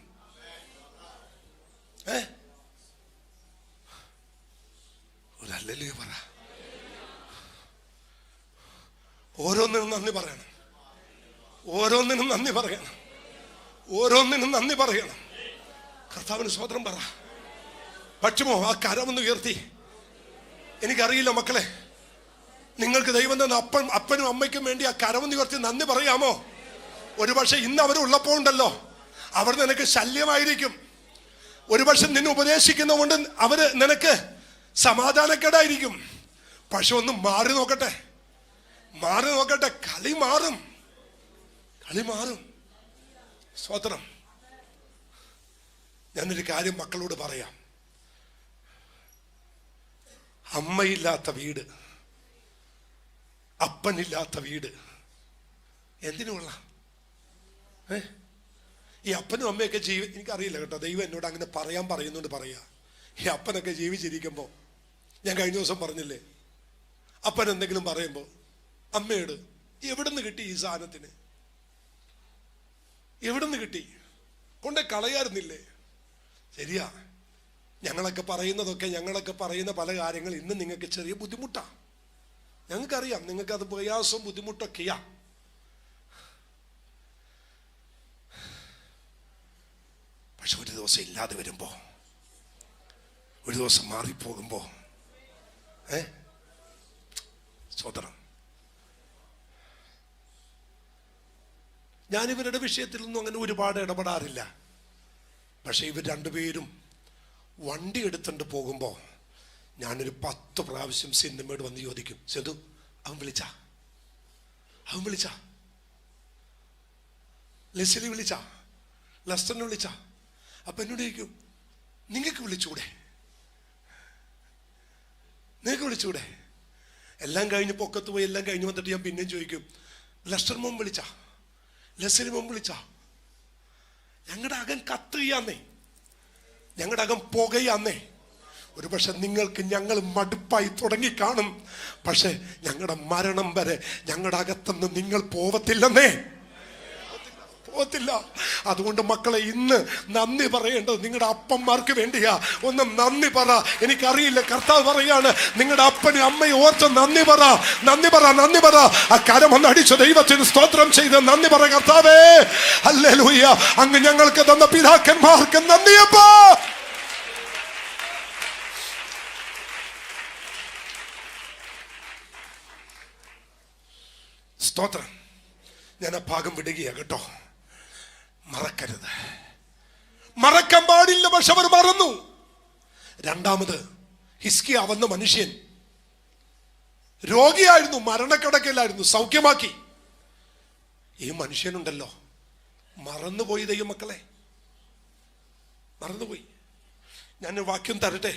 ഒരല്ലേ പറ. ഓരോന്നിനും നന്ദി പറയണം. ഓരോന്നിനും നന്ദി പറയണം. ഓരോന്നിനും നന്ദി പറയണം. കർത്താവിന് സ്തോത്രം പറ. പറ്റുമോ? ആ കരമൊന്ന് ഉയർത്തി. എനിക്കറിയില്ല മക്കളെ, നിങ്ങൾക്ക് ദൈവം തന്ന അപ്പനും അമ്മയ്ക്കും വേണ്ടി ആ കരമൊന്ന് ഉയർത്തി നന്ദി പറയാമോ? ഒരുപക്ഷെ ഇന്ന് അവരുള്ളപ്പോൾ ഉണ്ടല്ലോ, അവർ നിനക്ക് ശല്യമായിരിക്കും. ഒരുപക്ഷെ നിന്നെ ഉപദേശിക്കുന്നതുകൊണ്ട് അവര് നിനക്ക് സമാധാനക്കേടായിരിക്കും. പക്ഷെ ഒന്ന് മാറി നോക്കട്ടെ, മാറി നോക്കട്ടെ. കളി മാറും, കളി മാറും. സ്തോത്രം. ഞാനൊരു കാര്യം മക്കളോട് പറയാം. അമ്മയില്ലാത്ത വീട്, അപ്പനില്ലാത്ത വീട് എന്തിനുള്ള? ഈ അപ്പനും അമ്മയൊക്കെ എനിക്കറിയില്ല കേട്ടോ, ദൈവം എന്നോട് അങ്ങനെ പറയുന്നുണ്ട് പറയാ. ഈ അപ്പനൊക്കെ ജീവിച്ചിരിക്കുമ്പോൾ, ഞാൻ കഴിഞ്ഞ ദിവസം പറഞ്ഞില്ലേ, അപ്പൻ എന്തെങ്കിലും പറയുമ്പോൾ അമ്മയോട് എവിടുന്ന് കിട്ടി ഈ സാധനത്തിന്? എവിടുന്ന് കിട്ടി? കൊണ്ടേ കളയാറുന്നില്ലേ? ശരിയാ, ഞങ്ങളൊക്കെ പറയുന്ന പല കാര്യങ്ങൾ ഇന്ന് നിങ്ങൾക്ക് ചെറിയ ബുദ്ധിമുട്ടാ. ഞങ്ങൾക്കറിയാം നിങ്ങൾക്കത് പ്രയാസവും ബുദ്ധിമുട്ടൊക്കെയാ. പക്ഷെ ഒരു ദിവസം ഇല്ലാതെ വരുമ്പോ, ഒരു ദിവസം മാറിപ്പോകുമ്പോ സോദരം, ഞാനിവരുടെ വിഷയത്തിലൊന്നും അങ്ങനെ ഒരുപാട് ഇടപെടാറില്ല. പക്ഷെ ഇവർ രണ്ടുപേരും വണ്ടി എടുത്തുകൊണ്ട് പോകുമ്പോൾ ഞാനൊരു 10 പ്രാവശ്യം സിനിമയോട് വന്ന് ചോദിക്കും, സെതു അവൻ വിളിച്ചാ? ലെസ്ലി വിളിച്ചാ? ലസ്റ്ററിനെ വിളിച്ചാ? അപ്പൊ എന്നോട് ചോദിക്കും, നിങ്ങൾക്ക് വിളിച്ചൂടെ? എല്ലാം കഴിഞ്ഞ് പൊക്കത്ത് പോയി എല്ലാം കഴിഞ്ഞ് വന്നിട്ട് ഞാൻ പിന്നെയും ചോദിക്കും, ലസ്റ്റർ മോൻ വിളിച്ചാ? ലെസ്ലി മോൻ വിളിച്ചാ? ഞങ്ങളുടെ അകം കത്തുകയാന്നേ, ഞങ്ങളുടെ അകം പുകയാന്നേ. ഒരു പക്ഷെ നിങ്ങൾക്ക് ഞങ്ങൾ മടുപ്പായി തുടങ്ങി കാണും. പക്ഷെ ഞങ്ങളുടെ മരണം വരെ ഞങ്ങളുടെ അകത്തുനിന്ന് നിങ്ങൾ പോവത്തില്ലെന്നേ, പോവത്തില്ല. അതുകൊണ്ട് മക്കളെ, ഇന്ന് നന്ദി പറയേണ്ടത് നിങ്ങളുടെ അപ്പന്മാർക്ക് വേണ്ടിയാ. ഒന്ന് നന്ദി പറ. എനിക്കറിയില്ല, കർത്താവ് പറയാണ്, നിങ്ങളുടെ അപ്പനും അമ്മയും ഓർത്ത് നന്ദി പറ. ആ കരം ഒന്ന് അടിച്ച ദൈവത്തിന് സ്തോത്രം ചെയ്ത് നന്ദി പറ. കർത്താവേ, ഹല്ലേലൂയ, അങ്ങ് ഞങ്ങൾക്ക് തന്ന പിതാക്കന്മാർക്ക് നന്ദിയപ്പാ. സ്തോത്രം. ഞാൻ ആ ഭാഗം വിടുകയാ കേട്ടോ. മറക്കരുത്, മറക്കാൻ പാടില്ല. പക്ഷെ അവർ മറന്നു. രണ്ടാമത്, ഹിസ്കിയാ വന്ന മനുഷ്യൻ രോഗിയായിരുന്നു, മരണക്കിടക്കയിലായിരുന്നു, സൗഖ്യമാക്കി. ഈ മനുഷ്യനുണ്ടല്ലോ, മറന്നുപോയി. ദൈവമക്കളെ, മറന്നുപോയി. ഞാൻ വാക്യം തരട്ടെ.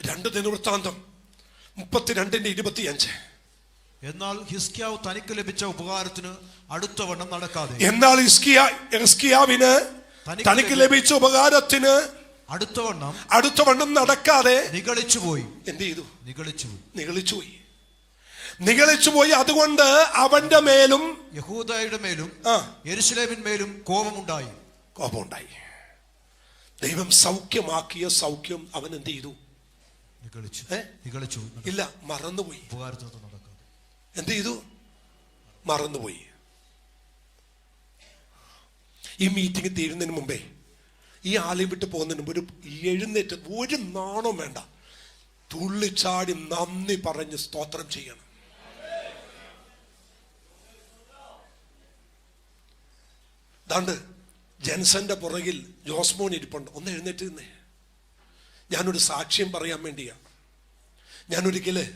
2 ദിനവൃത്താന്തം 32:25. എന്നാൽ ഹിസ്കിയാവ് തനിക്ക് ലഭിച്ച ഉപകാരത്തിന് അടുത്തവണ്ണം നടക്കാതെ, എന്നാൽ ഹിസ്കിയാവിന് തനിക്ക് ലഭിച്ച ഉപകാരത്തിന് അടുത്തവണ്ണം നടക്കാതെ നിഗളിച്ചുപോയി. എന്ത് ചെയ്തു? നിഗളിച്ചുപോയി. അതുകൊണ്ട് അവന്റെ മേലും യഹൂദയുടെ മേലും യെരൂശലേമിന്മേലും കോപമുണ്ടായി. ദൈവം സൗഖ്യമാക്കിയ സൗഖ്യം അവൻ എന്ത് ചെയ്തു? നിഗളിച്ചു. ഇല്ല, മറന്നുപോയി. ഉപകാരത്തിന് നടക്കാതെ എന്ത് ചെയ്തു? മറന്നുപോയി. ഈ മീറ്റിംഗ് തീരുന്നതിന് മുമ്പേ, ഈ ആലയം വിട്ട് പോകുന്നതിന് മുമ്പ് ഒരു എഴുന്നേറ്റ്, ഒരു നാണവും വേണ്ട, തുള്ളിച്ചാടി നന്ദി പറഞ്ഞ് സ്തോത്രം ചെയ്യണം. ദാണ്ട് ജെൻസന്റെ പുറകിൽ ജോസ്മോൻ ഇരിപ്പുണ്ട്. ഒന്ന് എഴുന്നേറ്റ് നിന്നേ. ഞാനൊരു സാക്ഷ്യം പറയാൻ വേണ്ടിയാ. ഞാനൊരിക്കല്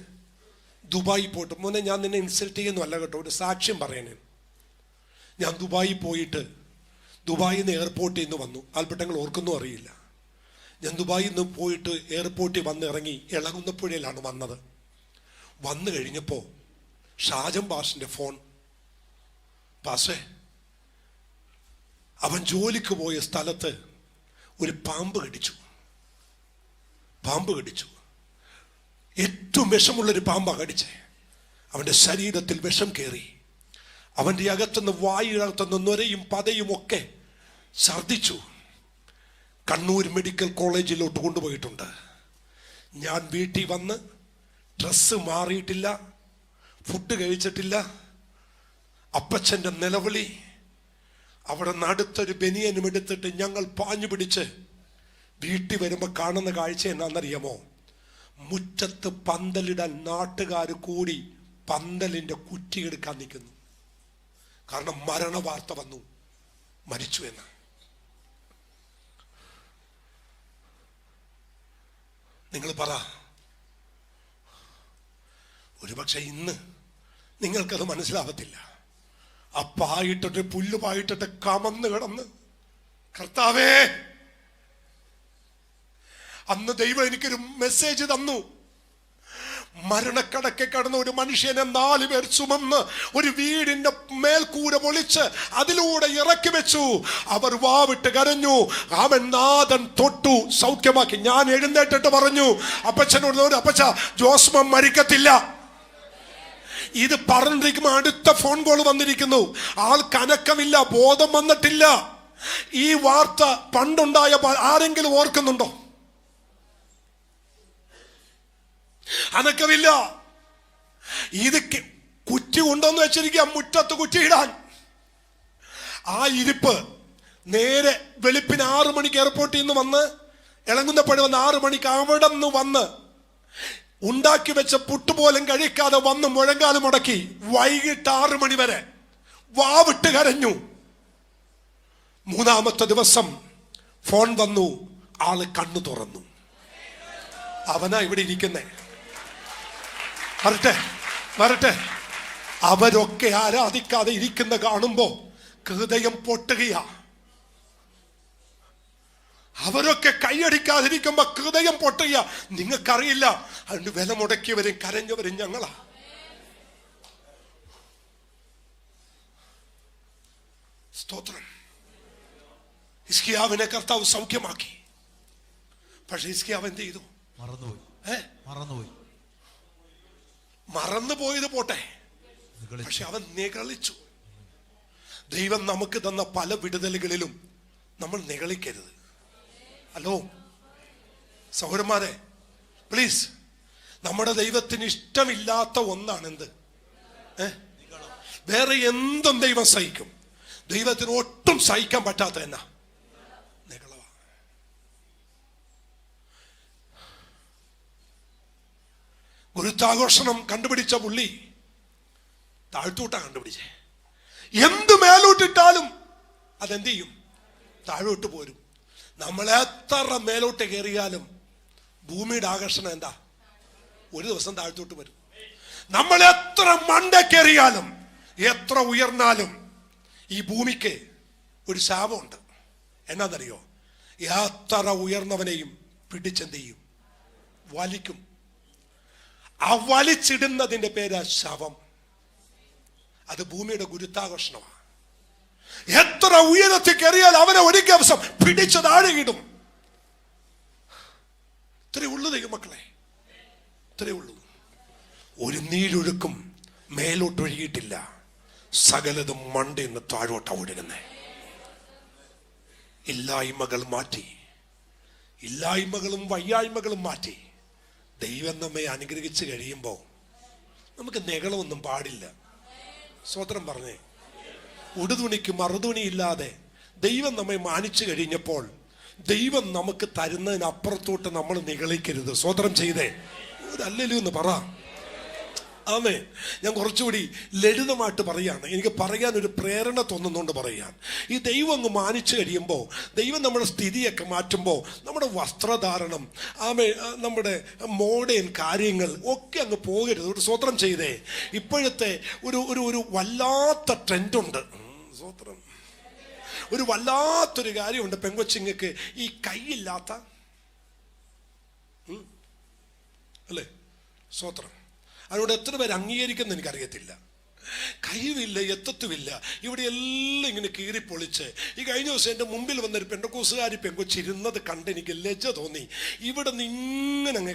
ദുബായി പോയിട്ട്, മോനെ ഞാൻ നിന്നെ ഇൻസൾട്ട് ചെയ്യുന്നല്ല കേട്ടോ, ഒരു സാക്ഷ്യം പറയണേ. ഞാൻ ദുബായി പോയിട്ട്, ദുബായിൽ നിന്ന് എയർപോർട്ടിൽ നിന്ന് വന്നു. ആൽബർട്ടങ്ങൾ ഓർക്കൊന്നും അറിയില്ല. ഞാൻ ദുബായിൽ നിന്ന് പോയിട്ട് എയർപോർട്ടിൽ വന്ന് ഇറങ്ങി ഇളകുന്നപ്പുഴയിലാണ് വന്നത്. വന്നു കഴിഞ്ഞപ്പോൾ ഷാജം പാഷിന്റെ ഫോൺ, പാഷേ, അവൻ ജോലിക്ക് പോയ സ്ഥലത്ത് ഒരു പാമ്പ് കടിച്ചു. പാമ്പ് കടിച്ചു. ഏറ്റവും വിഷമുള്ളൊരു പാമ്പാ കടിച്ചേ. അവൻ്റെ ശരീരത്തിൽ വിഷം കയറി. അവൻ്റെ അകത്തുനിന്ന് വായുകത്തുനിന്ന് നൊരയും പതയും ഒക്കെ ഛർദിച്ചു. കണ്ണൂർ മെഡിക്കൽ കോളേജിലോട്ട് കൊണ്ടുപോയിട്ടുണ്ട്. ഞാൻ വീട്ടിൽ വന്ന് ഡ്രസ്സ് മാറിയിട്ടില്ല, ഫുഡ് കഴിച്ചിട്ടില്ല. അപ്പച്ചൻ്റെ നിലവിളി. അവിടെ നിന്ന് അടുത്തൊരു ബനിയനും എടുത്തിട്ട് ഞങ്ങൾ പാഞ്ഞു പിടിച്ച് വീട്ടിൽ വരുമ്പോൾ കാണുന്ന കാഴ്ച എന്നാണെന്നറിയാമോ? മുറ്റത്ത് പന്തലിടാൻ നാട്ടുകാർ കൂടി പന്തലിൻ്റെ കുറ്റിയെടുക്കാൻ നിൽക്കുന്നു. കാരണം മരണ വാർത്ത വന്നു, മരിച്ചു എന്ന്. നിങ്ങൾ പറ, ഒരുപക്ഷെ ഇന്ന് നിങ്ങൾക്കത് മനസ്സിലാവത്തില്ല. ആ പായിട്ടിട്ട് പുല്ല് പായിട്ടിട്ട് കമന്ന് കിടന്ന്, കർത്താവേ, അന്ന് ദൈവം എനിക്കൊരു മെസ്സേജ് തന്നു. മരണക്കടക്കെ കടന്ന ഒരു മനുഷ്യനെ 4 പേർ ചുമന്ന് ഒരു വീടിന്റെ മേൽക്കൂര പൊളിച്ച് അതിലൂടെ ഇറക്കി വെച്ചു. അവർ വാവിട്ട് കരഞ്ഞു. അവൻ നാഥൻ തൊട്ടു, സൗഖ്യമാക്കി. ഞാൻ എഴുന്നേറ്റിട്ട് പറഞ്ഞു അപ്പച്ചനോട്, അപ്പച്ച, ജോസ്മ മരിക്കത്തില്ല. ഇത് പറഞ്ഞിരിക്കുമ്പോൾ അടുത്ത ഫോൺ കോൾ വന്നിരിക്കുന്നു. ആൾ കനക്കമില്ല, ബോധം വന്നിട്ടില്ല. ഈ വാർത്ത പണ്ടുണ്ടായ ആരെങ്കിലും ഓർക്കുന്നുണ്ടോ? അനക്കമില്ല. ഇത് കുറ്റി കൊണ്ടുവന്ന് വെച്ചിരിക്കുക, മുറ്റത്ത് കുറ്റിയിടാൻ. ആ ഇരിപ്പ് നേരെ വെളുപ്പിന് 6 മണിക്ക് എയർപോർട്ടിൽ നിന്ന് വന്ന്, ഇളങ്ങുന്നപ്പടി വന്ന് 6 മണിക്ക് അവിടെ നിന്ന് വന്ന് ഉണ്ടാക്കി വെച്ച പുട്ടുപോലും കഴിക്കാതെ വന്ന് മുഴങ്കാലം മുടക്കി വൈകിട്ട് 6 മണി വരെ വാവിട്ട് കരഞ്ഞു. 3-ാമത്തെ ദിവസം ഫോൺ വന്നു, ആള് കണ്ണു തുറന്നു. അവനാ ഇവിടെ ഇരിക്കുന്നേ. വരട്ടെ. അവരൊക്കെ ആരാധിക്കാതെ ഇരിക്കുന്ന കാണുമ്പോ ഹൃദയം പൊട്ടുകയാ. അവരൊക്കെ കൈയടിക്കാതിരിക്കുമ്പോ ഹൃദയം പൊട്ടുക. നിങ്ങൾക്കറിയില്ല, അതുകൊണ്ട് വില മുടക്കിയവരും കരഞ്ഞവരും ഞങ്ങളാ. സ്തോത്രം. ഹിസ്കിയാവിനെ കർത്താവ് സൗഖ്യമാക്കി. പക്ഷെ ഹിസ്കിയാവ് എന്ത് ചെയ്തു? മറന്നുപോയത് പോട്ടെ, പക്ഷെ അവൻ നിഗളിച്ചു. ദൈവം നമുക്ക് തന്ന പല വിടുതലുകളിലും നമ്മൾ നിഗളിക്കരുത്. ഹലോ സഹോദരന്മാരെ, പ്ലീസ്. നമ്മുടെ ദൈവത്തിന് ഇഷ്ടമില്ലാത്ത ഒന്നാണ് എന്ത്? വേറെ എന്തും ദൈവം സഹിക്കും. ദൈവത്തിന് ഒട്ടും സഹിക്കാൻ പറ്റാത്ത എന്നാ? നിഗളവാ. ഗുരുത്വാകർഷണം കണ്ടുപിടിച്ച പുള്ളി താഴ്ത്തൂട്ടാ കണ്ടുപിടിച്ചേ. എന്ത് മേലോട്ടിട്ടാലും അതെന്ത് ചെയ്യും? താഴോട്ട് പോരും. നമ്മൾ എത്ര മേലോട്ട് കയറിയാലും ഭൂമിയുടെ ആകർഷണം എന്താ? ഒരു ദിവസം താഴ്ത്തോട്ട് വരും. നമ്മൾ എത്ര മണ്ട കയറിയാലും എത്ര ഉയർന്നാലും ഈ ഭൂമിക്ക് ഒരു ശാപമുണ്ട്. എന്നാന്നറിയോ? എത്ര ഉയർന്നവനെയും പിടിച്ചെന്ത് ചെയ്യും? വലിക്കും. ആ വലിച്ചിടുന്നതിന്റെ പേരാ ശവം. അത് ഭൂമിയുടെ ഗുരുത്വാകർഷണമാണ്. എത്ര ഉയരത്തിൽ കയറിയാൽ അവനെ ഒരു ദിവസം പിടിച്ച് താഴെയിടും. ഇത്രേ ഉള്ളൂ ദൈവമക്കളെ, ഇത്രേ ഉള്ളൂ. ഒരു നീരൊഴുക്കും മേലോട്ടൊഴുകിയിട്ടില്ല. സകലതും മണ്ടയെന്ന് താഴോട്ടാ ഒഴുകുന്നേ. ഇല്ലായ്മകൾ മാറ്റി, ഇല്ലായ്മകളും വയ്യായ്മകളും മാറ്റി ദൈവം നമ്മെ അനുഗ്രഹിച്ച് കഴിയുമ്പോൾ നമുക്ക് നെകളൊന്നും പാടില്ല. സ്വതന്ത്രം പറഞ്ഞേ. ഉടുതുണിക്ക് മറുതുണി ഇല്ലാതെ ദൈവം നമ്മെ മാനിച്ചു കഴിഞ്ഞപ്പോൾ ദൈവം നമുക്ക് തരുന്നതിനപ്പുറത്തോട്ട് നമ്മൾ നിഗളിക്കരുത്. സ്വതന്ത്രം ചെയ്തേ അതല്ലല്ലോ എന്ന് പറ. ആമേ. ഞാൻ കുറച്ചുകൂടി ലളിതമായിട്ട് പറയാണ്. എനിക്ക് പറയാൻ ഒരു പ്രേരണ തോന്നുന്നുകൊണ്ട് പറയാൻ. ഈ ദൈവം അങ്ങ് മാനിച്ചു കഴിയുമ്പോൾ, ദൈവം നമ്മുടെ സ്ഥിതിയൊക്കെ മാറ്റുമ്പോൾ, നമ്മുടെ വസ്ത്രധാരണം, നമ്മുടെ മോഡേൺ കാര്യങ്ങൾ ഒക്കെ അങ്ങ് പോകരുത്. ഒരു സ്വതന്ത്രം ചെയ്തേ. ഇപ്പോഴത്തെ ഒരു വല്ലാത്ത ട്രെൻഡുണ്ട്. സ്വതന്ത്രം ഒരു വല്ലാത്തൊരു കാര്യമുണ്ട്. പെങ്കൊച്ചിങ്ങൾക്ക് ഈ കൈയില്ലാത്ത അല്ലേ? സ്വതന്ത്രം. അതുകൊണ്ട് എത്ര പേര് അംഗീകരിക്കുന്ന എനിക്കറിയത്തില്ല. കഴിവില്ല, എത്തത്തുമില്ല. ഇവിടെ എല്ലാം ഇങ്ങനെ കീറിപ്പൊളിച്ച്. ഈ കഴിഞ്ഞ ദിവസം എൻ്റെ മുമ്പിൽ വന്നൊരു പെന്തക്കോസുകാരി പെങ്കൊച്ചിരുന്നത് കണ്ട് എനിക്ക് ലജ്ജ തോന്നി. ഇവിടെ നിന്ന് ഇങ്ങനെ അങ്ങ്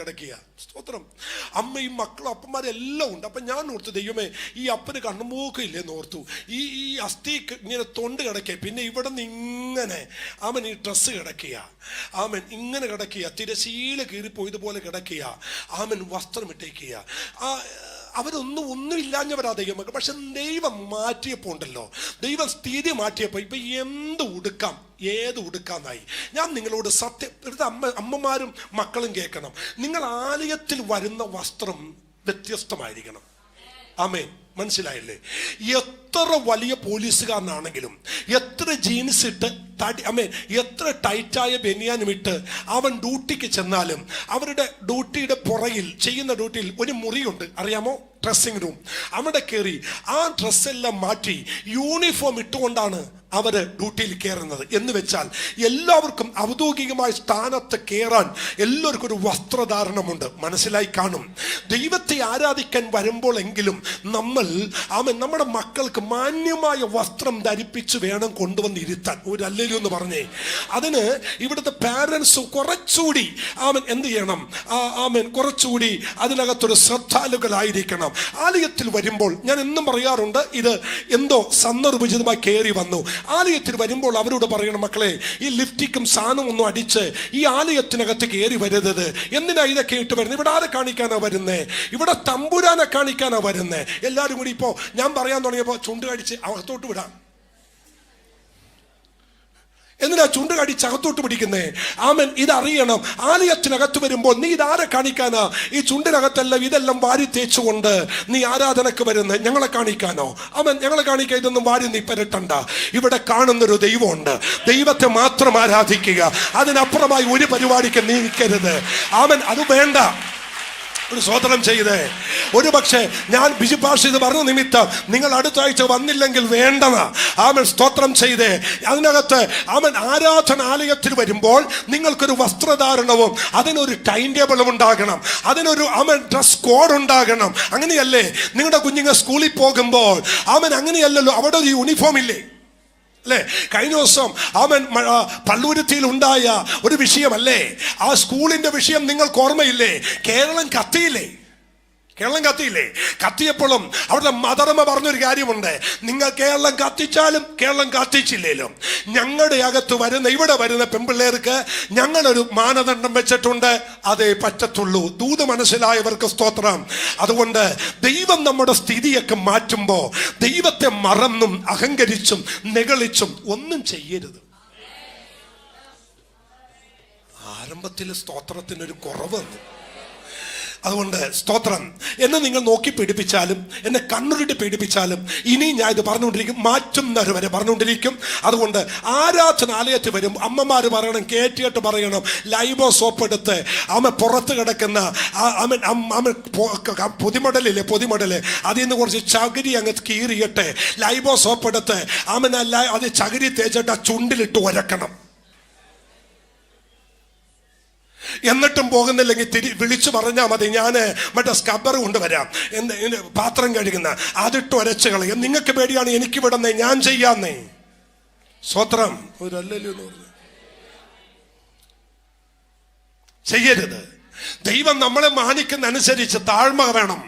കിടക്കുക. സ്തോത്രം. അമ്മയും മക്കളും അപ്പന്മാരെല്ലാം ഉണ്ട്. അപ്പം ഞാൻ ഓർത്തു, ദൈവമേ ഈ അപ്പന് കണ്ണുമൂക്കില്ലെന്ന് ഓർത്തു. ഈ അസ്ഥി ഇങ്ങനെ തൊണ്ട് കിടക്കുക. പിന്നെ ഇവിടെ നിന്ന് ഇങ്ങനെ അവൻ ഈ ഡ്രസ്സ് കിടക്കുക, അവൻ ഇങ്ങനെ കിടക്കുക, തിരശീല കീറിപ്പോയതുപോലെ കിടക്കുക, അവൻ വസ്ത്രം ഇട്ടേക്കുക. ഒന്നും ഇല്ലാഞ്ഞവരാ ദൈവമക്കൾ. പക്ഷെ ദൈവം മാറ്റിയപ്പോൾ ഉണ്ടല്ലോ, ദൈവം സ്ഥിതി മാറ്റിയപ്പോൾ ഇപ്പൊ എന്ത് ഉടുക്കാം, ഏത് ഉടുക്കാന്നായി. ഞാൻ നിങ്ങളോട് സത്യം, അമ്മമാരും മക്കളും കേൾക്കണം. നിങ്ങൾ ആലയത്തിൽ വരുന്ന വസ്ത്രം വ്യത്യസ്തമായിരിക്കണം. ആമേൻ. മനസ്സിലായില്ലേ? എത്ര വലിയ പോലീസുകാരനാണെങ്കിലും എത്ര ജീൻസ് ഇട്ട് എത്ര ടൈറ്റായ ബനിയാനും ഇട്ട് അവൻ ഡ്യൂട്ടിക്ക് ചെന്നാലും അവരുടെ ഡ്യൂട്ടിയുടെ പുറകിൽ ചെയ്യുന്ന ഡ്യൂട്ടിയിൽ ഒരു മുറിയുണ്ട്, അറിയാമോ? Dressing room. അവിടെ കയറി ആ ഡ്രസ്സെല്ലാം മാറ്റി യൂണിഫോം ഇട്ടുകൊണ്ടാണ് അവര് ഡ്യൂട്ടിയിൽ കയറുന്നത്. എന്ന് വെച്ചാൽ എല്ലാവർക്കും ഔദ്യോഗികമായ സ്ഥാനത്ത് കയറാൻ എല്ലാവർക്കും ഒരു വസ്ത്രധാരണമുണ്ട്. മനസ്സിലായി കാണും. ദൈവത്തെ ആരാധിക്കാൻ വരുമ്പോൾ എങ്കിലും നമ്മുടെ മക്കൾക്ക് മാന്യമായ വസ്ത്രം ധരിപ്പിച്ച് വേണം കൊണ്ടുവന്നിരുത്താൻ. ഒരു അല്ലേലും എന്ന് പറഞ്ഞേ. അതിന് ഇവിടുത്തെ പാരൻസ് കുറച്ചുകൂടി എന്ത് ചെയ്യണം? കുറച്ചുകൂടി അതിനകത്തൊരു ശ്രദ്ധാലുക്കളായിരിക്കണം. ആലയത്തിൽ വരുമ്പോൾ ഞാൻ എന്നും പറയാറുണ്ട്, ഇത് എന്തോ സന്ദർഭോചിതമായി കയറി വന്നു. ആലയത്തിൽ വരുമ്പോൾ അവരോട് പറയണം, മക്കളെ ഈ ലിപ്റ്റിക്കും സാധനം ഒന്നും അടിച്ച് ഈ ആലയത്തിനകത്ത് കയറി വരുന്നത്. എന്തിനാ ഇതൊക്കെ ഇട്ട് വരുന്നത്? ഇവിടെ ആരെ കാണിക്കാനാ വരുന്നേ? ഇവിടെ തമ്പുരാനെ കാണിക്കാനാ വരുന്നേ. എല്ലാവരും കൂടി ഇപ്പോ ഞാൻ പറയാൻ തുടങ്ങിയപ്പോ ചുണ്ട് കടിച്ച് അകത്തോട്ട് വിടാം. എന്തിനാ ചുണ്ട് കടിച്ച് അകത്തോട്ട് പിടിക്കുന്നേ? ആമൻ. ഇതറിയണം. ആലയത്തിനകത്ത് വരുമ്പോൾ നീ ഇതാരെ കാണിക്കാനാ? ഈ ചുണ്ടിനകത്തെല്ലാം ഇതെല്ലാം വാരി തേച്ചുകൊണ്ട് നീ ആരാധനക്ക് വരുന്നത് ഞങ്ങളെ കാണിക്കാനോ? അവൻ ഞങ്ങളെ കാണിക്കാൻ ഇതൊന്നും വാരി നീ പരട്ടണ്ട. ഇവിടെ കാണുന്നൊരു ദൈവമുണ്ട്. ദൈവത്തെ മാത്രം ആരാധിക്കുക. അതിനപ്പുറമായി ഒരു പരിപാടിക്ക് നീ നിൽക്കരുത്. അവൻ അത് വേണ്ട. ഒരു സ്തോത്രം ചെയ്തേ. ഒരു പക്ഷേ ഞാൻ ബിജുപാഷ് ഇത് പറഞ്ഞ നിമിത്തം നിങ്ങൾ അടുത്ത ആഴ്ച വന്നില്ലെങ്കിൽ വേണ്ടെന്നാ. അവൻ സ്തോത്രം ചെയ്തേ. അതിനകത്ത് അവൻ ആരാധനാലയത്തിൽ വരുമ്പോൾ നിങ്ങൾക്കൊരു വസ്ത്രധാരണവും അതിനൊരു ടൈം ടേബിളും ഉണ്ടാകണം. അതിനൊരു ഡ്രസ് കോഡ് ഉണ്ടാകണം. അങ്ങനെയല്ലേ നിങ്ങളുടെ കുഞ്ഞുങ്ങൾ സ്കൂളിൽ പോകുമ്പോൾ അങ്ങനെയല്ലല്ലോ, അവിടെ ഒരു യൂണിഫോം ഇല്ലേ? അല്ലേ? കഴിഞ്ഞ ദിവസം പള്ളൂരുത്തിയിൽ ഉണ്ടായ ഒരു വിഷയമല്ലേ ആ സ്കൂളിന്റെ വിഷയം? നിങ്ങൾക്ക് ഓർമ്മയില്ലേ? കേരളം കത്തിയില്ലേ? കത്തിയപ്പോഴും അവരുടെ മദർമ്മ പറഞ്ഞൊരു കാര്യമുണ്ട്, നിങ്ങൾ കേരളം കത്തിച്ചാലും കേരളം കത്തിച്ചില്ലേലും ഞങ്ങളുടെ അകത്ത് ഇവിടെ വരുന്ന പെൺപിള്ളേർക്ക് ഞങ്ങളൊരു മാനദണ്ഡം വെച്ചിട്ടുണ്ട്, അതേ പറ്റത്തുള്ളൂ. ദൂത് മനസ്സിലായവർക്ക് സ്തോത്രം. അതുകൊണ്ട് ദൈവം നമ്മുടെ സ്ഥിതിയൊക്കെ മാറ്റുമ്പോൾ ദൈവത്തെ മറന്നും അഹങ്കരിച്ചും നെകളിച്ചും ഒന്നും ചെയ്യരുത്. ആരംഭത്തിൽ സ്തോത്രത്തിനൊരു കുറവ്. അതുകൊണ്ട് സ്തോത്രം. എന്നെ നിങ്ങൾ നോക്കി പീഡിപ്പിച്ചാലും എന്നെ കണ്ണുരുട്ടി പീഡിപ്പിച്ചാലും ഇനി ഞാൻ ഇത് പറഞ്ഞുകൊണ്ടിരിക്കും, മാറ്റുന്നവർ വരെ പറഞ്ഞുകൊണ്ടിരിക്കും. അതുകൊണ്ട് ആരാധനാലയത്തിൽ വരും അമ്മമാർ പറയണം, കേട്ടിട്ട് പറയണം, ലൈബോ സോപ്പ് എടുത്ത് പുറത്ത് കിടക്കുന്ന പൊതിമടല് അതിൽ നിന്ന് കുറച്ച് ചകിരി അങ്ങ് കീറിയിട്ട് ലൈബോ സോപ്പ് എടുത്ത് അത് ചകിരി തേച്ചിട്ട് ആ ചുണ്ടിലിട്ട് ഉരക്കണം. എന്നിട്ടും പോകുന്നില്ലെങ്കിൽ വിളിച്ചു പറഞ്ഞാൽ മതി, ഞാൻ മറ്റേ സ്കബ്ബർ കൊണ്ടുവരാം, പാത്രം കഴുകുന്ന അതിട്ട് ഉരച്ച് കളയും. നിങ്ങൾക്ക് പേടിയാണ് എനിക്ക് വിടുന്നേ, ഞാൻ ചെയ്യാന്നേ. സ്വത്രം ഒരു അല്ലല്ലോ എന്ന് പറഞ്ഞു ചെയ്യരുത്. ദൈവം നമ്മളെ മാനിക്കുന്ന അനുസരിച്ച് താഴ്മ വേണം.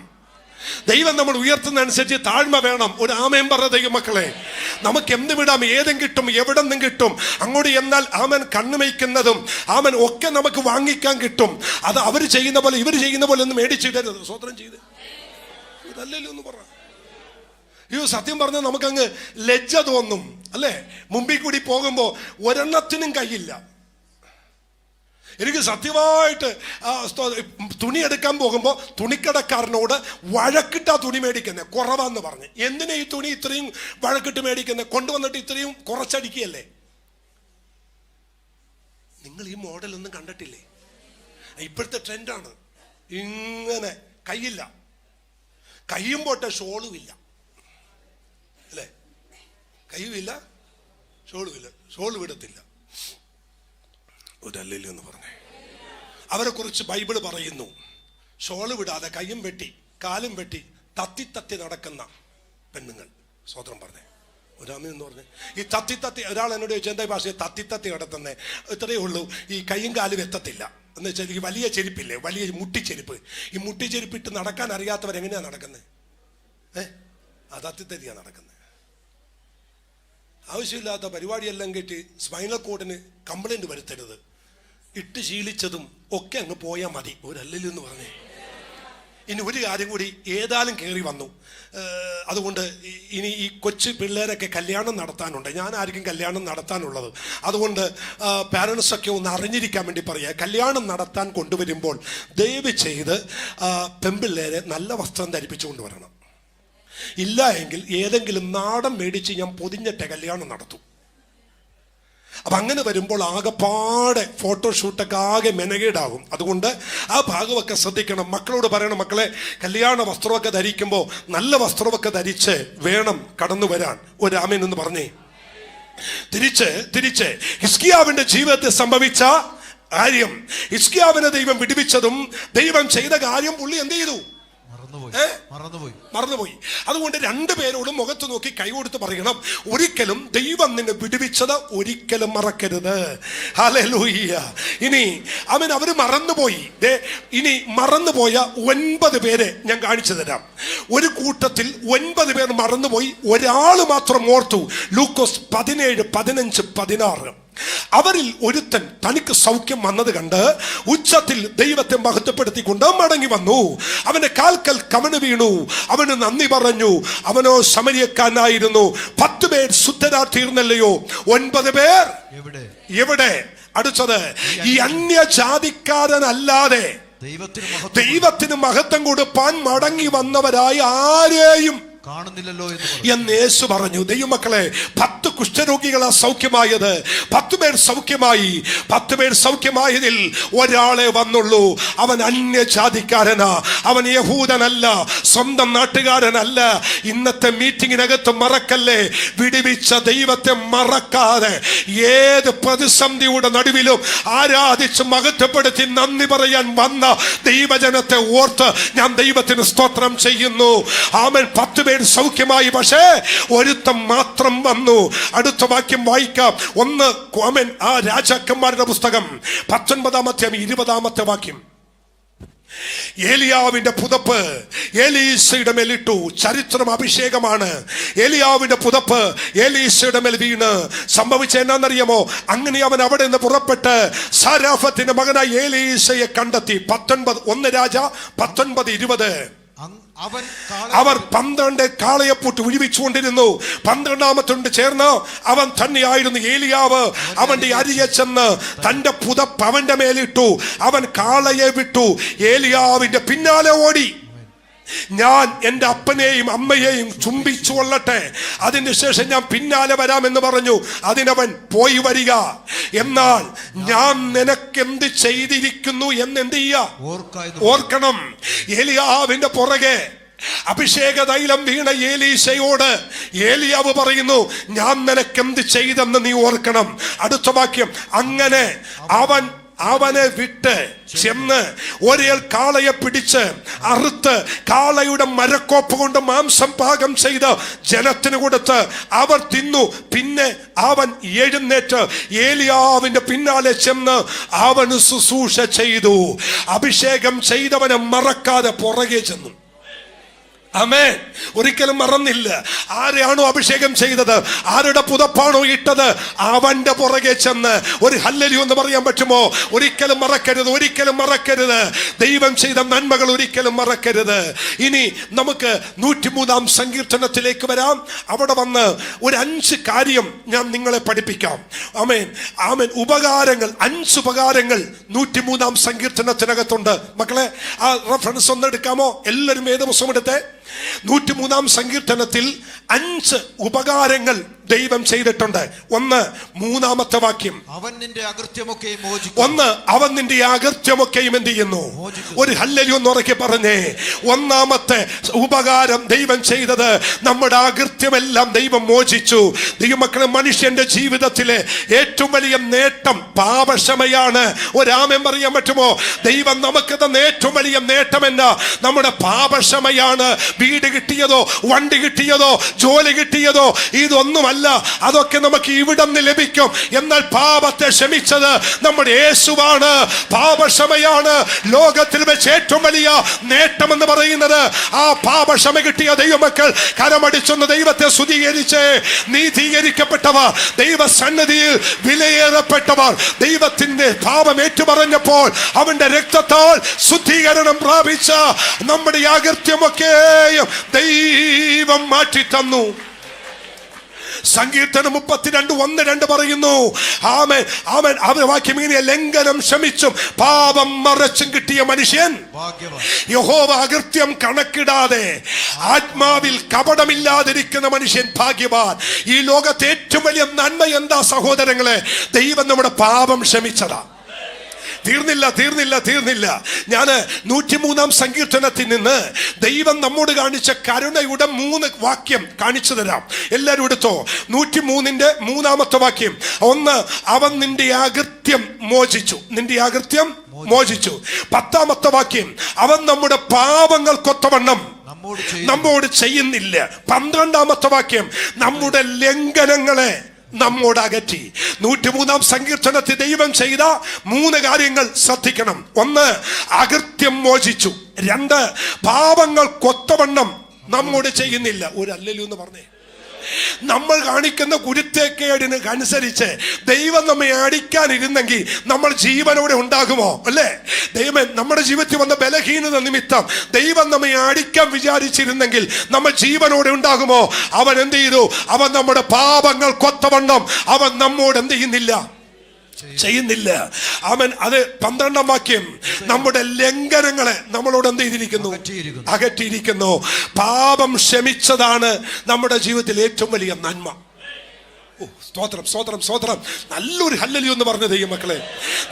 ദൈവം നമ്മൾ ഉയർത്തുന്ന അനുസരിച്ച് താഴ്മ വേണം. ഒരു ആമേൻ പറ ദൈവമക്കളെ. നമുക്ക് എന്ത് വിടാം, ഏതും കിട്ടും, എവിടെ നിന്നും കിട്ടും. അങ്ങോട്ട് എന്നാൽ കണ്ണു വയ്ക്കുന്നതും ഒക്കെ നമുക്ക് വാങ്ങിക്കാൻ കിട്ടും. അത് അവർ ചെയ്യുന്ന പോലെ ഇവർ ചെയ്യുന്ന പോലെ ഒന്നും മേടിച്ചിടരുത്. സ്വതന്ത്രം ചെയ്ത് ഇതല്ലല്ലോ എന്ന് പറ. സത്യം പറഞ്ഞാൽ നമുക്കങ്ങ് ലജ്ജ തോന്നും അല്ലേ? മുമ്പിൽ കൂടി പോകുമ്പോൾ ഒരെണ്ണത്തിനും കയ്യില്ല. എനിക്ക് സത്യമായിട്ട് തുണി എടുക്കാൻ പോകുമ്പോൾ തുണിക്കടക്കാരനോട് വഴക്കിട്ടാ തുണി മേടിക്കുന്നത് കുറവാന്ന് പറഞ്ഞ്. എന്തിനാ ഈ തുണി ഇത്രയും വഴക്കിട്ട് മേടിക്കുന്നത്? കൊണ്ടുവന്നിട്ട് ഇത്രയും കുറച്ചടിക്കുകയല്ലേ? നിങ്ങൾ ഈ മോഡൽ ഒന്നും കണ്ടിട്ടില്ലേ? ഇപ്പോഴത്തെ ട്രെൻഡാണ്. ഇങ്ങനെ കയ്യില്ല, കയ്യും പോട്ടെ ഷോളുമില്ല അല്ലേ? കയ്യുമില്ല, ഷോളുമില്ല, ഷോൾ വിടത്തില്ല. ഒരല്ലല്ലോ എന്ന് പറഞ്ഞേ. അവരെ കുറിച്ച് ബൈബിള് പറയുന്നു, ഷോള് വിടാതെ കയ്യും വെട്ടി കാലും വെട്ടി തത്തി നടക്കുന്ന പെണ്ണുങ്ങൾ. സ്വതന്ത്രം പറഞ്ഞേ ഒരാമ എന്ന് പറഞ്ഞേ. ഈ തത്തി ഒരാൾ എന്നോട് ചോദിച്ചാൽ എന്താ ഭാഷയെ തത്തി നടത്തുന്നേ? ഇത്രയേ ഉള്ളൂ, ഈ കൈയും കാലും എത്തത്തില്ല എന്ന് വെച്ചാൽ ഈ വലിയ ചെരുപ്പില്ലേ, വലിയ മുട്ടിച്ചെരുപ്പ്, ഈ മുട്ടിച്ചെരുപ്പിട്ട് നടക്കാൻ അറിയാത്തവരെങ്ങനെയാണ് നടക്കുന്നത്? ആ തത്തിയാണ് നടക്കുന്നത്. ആവശ്യമില്ലാത്ത പരിപാടിയെല്ലാം കേട്ട് സ്പൈനൽ കോഡിന് കംപ്ലൈന്റ് വരുത്തരുത്. ഇട്ട് ശീലിച്ചതും ഒക്കെ അങ്ങ് പോയാൽ മതി. ഒരല്ലെന്ന് പറഞ്ഞേ. ഇനി ഒരു കാര്യം കൂടി ഏതായാലും കയറി വന്നു. അതുകൊണ്ട് ഇനി ഈ കൊച്ചു പിള്ളേരൊക്കെ കല്യാണം നടത്താനുണ്ട്. ഞാൻ ആർക്കും കല്യാണം നടത്താനുള്ളത്, അതുകൊണ്ട് പാരൻസൊക്കെ ഒന്ന് അറിഞ്ഞിരിക്കാൻ വേണ്ടി പറയുക. കല്യാണം നടത്താൻ കൊണ്ടുവരുമ്പോൾ ദയവ് ചെയ്ത് പെൺപിള്ളേരെ നല്ല വസ്ത്രം ധരിപ്പിച്ചു കൊണ്ടുവരണം. ഇല്ല എങ്കിൽ ഏതെങ്കിലും നാടൻ മേടിച്ച് ഞാൻ പൊതിഞ്ഞിട്ടേ കല്യാണം നടത്തും. അപ്പം അങ്ങനെ വരുമ്പോൾ ആകെപ്പാടെ ഫോട്ടോഷൂട്ടൊക്കെ ആകെ മെനകേടാകും. അതുകൊണ്ട് ആ ഭാഗമൊക്കെ ശ്രദ്ധിക്കണം. മക്കളോട് പറയണം, മക്കളെ കല്യാണ വസ്ത്രമൊക്കെ ധരിക്കുമ്പോൾ നല്ല വസ്ത്രമൊക്കെ ധരിച്ച് വേണം കടന്നു വരാൻ. ഒരാമൻ എന്ന് പറഞ്ഞേ. തിരിച്ച് ഹിസ്കിയാവിന്റെ ജീവിതത്തിൽ സംഭവിച്ച കാര്യം, ഹിസ്കിയാവിനെ ദൈവം വിടുവിച്ചതും ദൈവം ചെയ്ത കാര്യം പുള്ളി എന്ത് ചെയ്തു? മറന്നുപോയി. അതുകൊണ്ട് രണ്ടുപേരോടും മുഖത്ത് നോക്കി കൈ കൊടുത്ത് പറയണം, ഒരിക്കലും ദൈവം നിന്നെ വിടുവിച്ചത് ഒരിക്കലും മറക്കരുത്. ഹല്ലേലൂയ. ഇനി അവര് മറന്നുപോയി. ഇനി മറന്നുപോയ 9 പേരെ ഞാൻ കാണിച്ചു തരാം. ഒരു കൂട്ടത്തിൽ 9 പേർ മറന്നുപോയി, ഒരാള് മാത്രം ഓർത്തു. ലൂക്കോസ് 17, 15, 16. അവരിൽ ഒരുത്തൻ തനിക്ക് സൗഖ്യം വന്നത് കണ്ട് ഉച്ചത്തിൽ ദൈവത്തെ മഹത്വപ്പെടുത്തിക്കൊണ്ട് മടങ്ങി വന്നു. അവന്റെ കാൽക്കൽ കമണ് വീണു, അവന് നന്ദി പറഞ്ഞു. അവനോ ശമരിയക്കാരനായിരുന്നു. 10 പേർ ശുദ്ധരാ തീർന്നല്ലയോ? 9 പേർ എവിടെ? അടുത്തത്, ഈ അന്യജാതിക്കാരനല്ലാതെ ദൈവത്തിന് മഹത്വം കൊടുപ്പാൻ മടങ്ങി വന്നവരായി ആരെയും കാണുന്നില്ലല്ലോ എന്ന് യേശു പറഞ്ഞു. ദൈവമക്കളെ, 10 കുഷ്ഠരോഗികളാ സൗഖ്യമായത്. 10 പേർ സൗഖ്യമായി. 10 പേർ സൗഖ്യമായതിൽ ഒരാളെ വന്നുള്ളൂ. അവൻ അന്യജാതിക്കാരനാ, അവൻ യഹൂദനല്ല, സ്വന്തം നാട്ടുകാരനല്ല. ഇന്നത്തെ മീറ്റിങ്ങിനകത്ത് മറക്കല്ലേ, വിടുവിച്ച ദൈവത്തെ മറക്കാതെ ഏത് പ്രതിസന്ധിയുടെ നടുവിലും ആരാധിച്ച് മഹത്വപ്പെടുത്തി നന്ദി പറയാൻ വന്ന ദൈവജനത്തെ ഓർത്ത് ഞാൻ ദൈവത്തിന് സ്തോത്രം ചെയ്യുന്നു. ആമേൻ. 10 പേർ സൗഖ്യമായി, പക്ഷേ ഒരുത്തം മാത്രം വന്നു. അടുത്ത വാക്യം വായിക്കാം. 1 ആമേൻ ആ രാജാക്കന്മാരുടെ പുസ്തകം 19-ാം അധ്യായം 20-ാമത്തെ വാക്യം. ഏലിയാവിന്റെ പുതപ്പ് എലീശയുടെ മേലിട്ടു. ചരിത്രം അഭിഷേകമാണ്. ഏലിയാവിന്റെ പുതപ്പ് എലീശയുടെ മേൽ വീണ് സംഭവിച്ച എന്നാന്നറിയാമോ? അങ്ങനെ അവൻ അവിടെ നിന്ന് പുറപ്പെട്ട് സാരാഫത്തിന്റെ മകനായ എലീശയെ കണ്ടെത്തി. 1 രാജ 19:20. അവർ 12 കാളയെപ്പൂട്ട് വിഴുവിച്ചുകൊണ്ടിരുന്നു. 12ാമത്തോണ്ട് ചേർന്ന് അവൻ തന്നെയായിരുന്നു ഏലിയാവ്. അവന്റെ അരികെ ചെന്ന് തന്റെ പുതപ്പ് അവന്റെ മേലിട്ടു. അവൻ കാളയെ വിട്ടു, ഏലിയാവിന്റെ പിന്നാലെ ഓടി. ഞാൻ എൻ്റെ അപ്പനെയും അമ്മയെയും ചുംബിച്ചു കൊള്ളട്ടെ, അതിനുശേഷം ഞാൻ പിന്നാലെ വരാമെന്ന് പറഞ്ഞു. അതിനവൻ പോയി വരിക, എന്നാൽ ഞാൻ നിനക്കെന്ത് ചെയ്തിരിക്കുന്നു എന്നെന്ത് ചെയ്യാ ഓർക്കണം. ഏലിയാവിന്റെ പുറകെ അഭിഷേക തൈലം വീണ എലീശയോട് ഏലിയാവ് പറയുന്നു, ഞാൻ നിനക്കെന്ത് ചെയ്തെന്ന് നീ ഓർക്കണം. അടുത്ത വാക്യം, അങ്ങനെ അവനെ വിട്ട് ചെന്ന് ഒരേൽ കാളയെ പിടിച്ച് അറുത്ത് കാളയുടെ മരക്കോപ്പ് കൊണ്ട് മാംസം പാകം ചെയ്ത് ജനത്തിന് കൊടുത്ത് അവർ തിന്നു. പിന്നെ അവൻ എഴുന്നേറ്റ് ഏലിയാവിന്റെ പിന്നാലെ ചെന്ന് അവന് ശുശ്രൂഷ ചെയ്തു. അഭിഷേകം ചെയ്തവനെ മറക്കാതെ പുറകെ ചെന്നു. ആമേൻ. ഒരിക്കലും മറന്നില്ല. ആരെയാണോ അഭിഷേകം ചെയ്തത്, ആരുടെ പുതപ്പാണോ ഇട്ടത്, അവന്റെ പുറകെ ചെന്ന് ഒരു ഹല്ലേലൂയ എന്ന് പറയാൻ പറ്റുമോ? ഒരിക്കലും മറക്കരുത്, ഒരിക്കലും മറക്കരുത്. ദൈവം ചെയ്ത നന്മകൾ ഒരിക്കലും മറക്കരുത്. ഇനി നമുക്ക് 103-ാം സങ്കീർത്തനത്തിലേക്ക് വരാം. അവിടെ വന്ന് ഒരു 5 കാര്യം ഞാൻ നിങ്ങളെ പഠിപ്പിക്കാം. ആമേൻ, ആമേൻ. ഉപകാരങ്ങൾ, 5 ഉപകാരങ്ങൾ 103-ാം സങ്കീർത്തനത്തിനകത്തുണ്ട്. മക്കളെ, ആ റെഫറൻസ് ഒന്ന് എടുക്കാമോ? എല്ലാവരും ഏത് പുസ്തകം എടുത്തേ? 103-ാം സങ്കീർത്തനത്തിൽ 5 ഉപകാരങ്ങൾ ദൈവം ചെയ്തിട്ടുണ്ട്. ഒന്ന്, മൂന്നാമത്തെ വാക്യം, അവൻ നിന്റെ അകൃത്യമൊക്കെയും മോചിക്കും. ഒന്ന്, അവൻ നിന്റെ അകൃത്യമൊക്കെയും എന്ത് ചെയ്യുന്നു? ഒരു ഹല്ലേലൂയ എന്ന് ഉറക്കെ പറഞ്ഞേ. ഒന്നാമത്തെ ഉപകാരം ദൈവം ചെയ്തത്, നമ്മുടെ അകൃത്യമെല്ലാം ദൈവം മോചിച്ചു. ദൈവമക്കളെ, മനുഷ്യന്റെ ജീവിതത്തിലെ ഏറ്റവും വലിയ നേട്ടം പാപക്ഷമയാണ്. ഒരാമൻ പറയാൻ പറ്റുമോ? ദൈവം നമുക്ക് തന്ന ഏറ്റവും വലിയ നേട്ടം എന്നാ? നമ്മുടെ പാപക്ഷമയാണ്. വീട് കിട്ടിയതോ, വണ്ടി കിട്ടിയതോ, ജോലി കിട്ടിയതോ, ഇതൊന്നുമല്ല. അതൊക്കെ നമുക്ക് ഇവിടെ നിന്ന് ലഭിക്കും. എന്നാൽ പാപത്തെ ക്ഷമിച്ചത് നമ്മുടെ യേശുവാണ്. പാപക്ഷമയാണ് ലോകത്തിൽ വെച്ച് ഏറ്റവും വലിയ നേട്ടമെന്ന് പറയുന്നത്. ആ പാപക്ഷമ കിട്ടിയ ദൈവമക്കൾ കരമടിച്ചൊന്ന് ദൈവത്തെ സ്തുതികരിച്ച്, നീതീകരിക്കപ്പെട്ടവർ, ദൈവസന്നിധിയിൽ വിലയേറപ്പെട്ടവർ, ദൈവത്തിന്റെ പാപം ഏറ്റുപറഞ്ഞപ്പോൾ അവന്റെ രക്തത്താൽ ശുദ്ധീകരണം പ്രാപിച്ച നമ്മുടെ അകൃത്യമൊക്കെയും ദൈവം മാറ്റി തന്നു. സങ്കീർത്തനം 32:1-2 പറയുന്നു, ആമേൻ ആമേൻ. അവന്റെ വാക്യം ഇങ്ങനെ, ലംഘനം ക്ഷമിച്ചും പാപം മറച്ചും കിട്ടിയ മനുഷ്യൻ ഭാഗ്യവാൻ. യഹോവ അകൃത്യം കണക്കിടാതെ ആത്മാവിൽ കപടമില്ലാതിരിക്കുന്ന മനുഷ്യൻ ഭാഗ്യവാൻ. ഈ ലോകത്തെ ഏറ്റവും വലിയ നന്മ എന്താ സഹോദരങ്ങളെ? ദൈവം നമ്മുടെ പാപം ക്ഷമിച്ചതാ. തീർന്നില്ല. ഞാൻ 103-ാം സങ്കീർത്തനത്തിൽ നിന്ന് ദൈവം നമ്മോട് കാണിച്ച കരുണയുടെ 3 വാക്യം കാണിച്ചു തരാം. എല്ലാവരും എടുത്തോ. 103-ന്റെ 3-ാമത്തെ വാക്യം. ഒന്ന്, അവൻ നിന്റെ അകൃത്യം മോചിച്ചു. നിന്റെ അകൃത്യം മോചിച്ചു. 10-ാമത്തെ വാക്യം, അവൻ നമ്മുടെ പാപങ്ങൾക്കൊത്തവണ്ണം നമ്മോട് ചെയ്യുന്നില്ല. 12-ാമത്തെ വാക്യം, നമ്മുടെ ലംഘനങ്ങളെ നമ്മോട് അകറ്റി. 103-ാം സങ്കീർത്തനത്തിൽ ദൈവം ചെയ്ത 3 കാര്യങ്ങൾ ശ്രദ്ധിക്കണം. ഒന്ന്, അകൃത്യം മോചിച്ചു. 2, പാപങ്ങൾ കൊത്തവണ്ണം നമ്മോട് ചെയ്യുന്നില്ല. ഒരു ഹല്ലേലൂയ എന്ന് പറഞ്ഞേ. നമ്മൾ കാണിക്കുന്ന കുരുത്തേക്കേടിന് അനുസരിച്ച് ദൈവം നമ്മെ അടിക്കാനിരുന്നെങ്കിൽ നമ്മൾ ജീവനോടെ ഉണ്ടാകുമോ? അല്ലേ? ദൈവം നമ്മുടെ ജീവിതത്തിൽ വന്ന ബലഹീനത നിമിത്തം ദൈവം നമ്മെ അടിക്കാൻ വിചാരിച്ചിരുന്നെങ്കിൽ നമ്മൾ ജീവനോടെ ഉണ്ടാകുമോ? അവൻ എന്ത് ചെയ്തു? അവൻ നമ്മുടെ പാപങ്ങൾ കൊത്തവണ്ണം അവൻ നമ്മോട് എന്ത് ചെയ്യുന്നില്ല. അവൻ അത് 12-ാം വാക്യം, നമ്മുടെ ലംഘനങ്ങളെ നമ്മളോട് എന്ത് ചെയ്തിരിക്കുന്നു? അകറ്റിയിരിക്കുന്നു. പാപം ക്ഷമിച്ചതാണ് നമ്മുടെ ജീവിതത്തിൽ ഏറ്റവും വലിയ നന്മ. സ്തോത്രം. നല്ലൊരു ഹല്ലേലൂയ എന്ന് പറഞ്ഞ ദൈവമക്കളെ,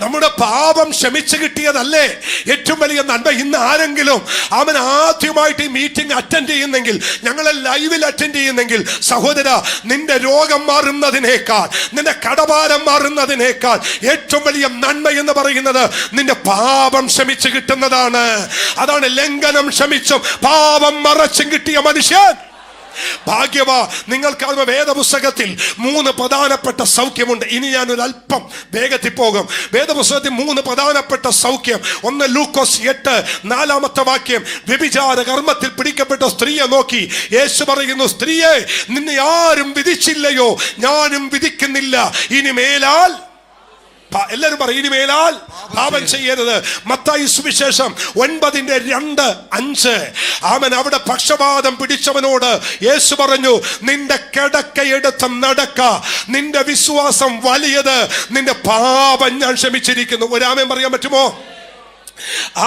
നമ്മുടെ പാപം ക്ഷമിച്ചു കിട്ടിയതല്ലേ ഏറ്റവും വലിയ നന്മ. ഇന്ന് ആരെങ്കിലും അവൻ ആദ്യമായിട്ട് ഈ മീറ്റിംഗ് അറ്റൻഡ് ചെയ്യുന്നെങ്കിൽ, ഞങ്ങളെ ലൈവിൽ അറ്റൻഡ് ചെയ്യുന്നെങ്കിൽ, സഹോദര, നിന്റെ രോഗം മാറുന്നതിനേക്കാൾ, നിന്റെ കടഭാരം മാറുന്നതിനേക്കാൾ ഏറ്റവും വലിയ നന്മ എന്ന് പറയുന്നത് നിന്റെ പാപം ക്ഷമിച്ചു കിട്ടുന്നതാണ്. അതാണ് ലംഘനം ക്ഷമിച്ചും പാപം മറച്ചും കിട്ടിയ മനുഷ്യൻ ഭാഗ്യവാ. നിങ്ങൾക്ക് വേദപുസ്തകത്തിൽ 3 പ്രധാനപ്പെട്ട സൗഖ്യമുണ്ട്. ഇനി ഞാനൊരു അല്പം വേഗത്തിൽ പോകും. വേദപുസ്തകത്തിൽ 3 പ്രധാനപ്പെട്ട സൗഖ്യം. ഒന്ന്, ലൂക്കോസ് 8:4-ാമത്തെ വാക്യം, വ്യഭിചാര കർമ്മത്തിൽ പിടിക്കപ്പെട്ട സ്ത്രീയെ നോക്കി യേശു പറയുന്നു, സ്ത്രീയെ, നിന്നെ ആരും വിധിച്ചില്ലയോ? ഞാനും വിധിക്കുന്നില്ല. ഇനി മേലാൽ, എല്ലാരും പറയും, ഇനി മേലാൽ പാപം ചെയ്യരുത്. മത്തായി സുവിശേഷം 9:2-5. അവൻ അവിടെ പക്ഷപാതം പിടിച്ചവനോട് യേശു പറഞ്ഞു, നിന്റെ കിടക്കയെടുത്ത് നടക്ക, നിന്റെ വിശ്വാസം വലിയത്, നിന്റെ പാപം ഞാൻ ക്ഷമിച്ചിരിക്കുന്നു. ഒരാമൻ പറയാൻ പറ്റുമോ?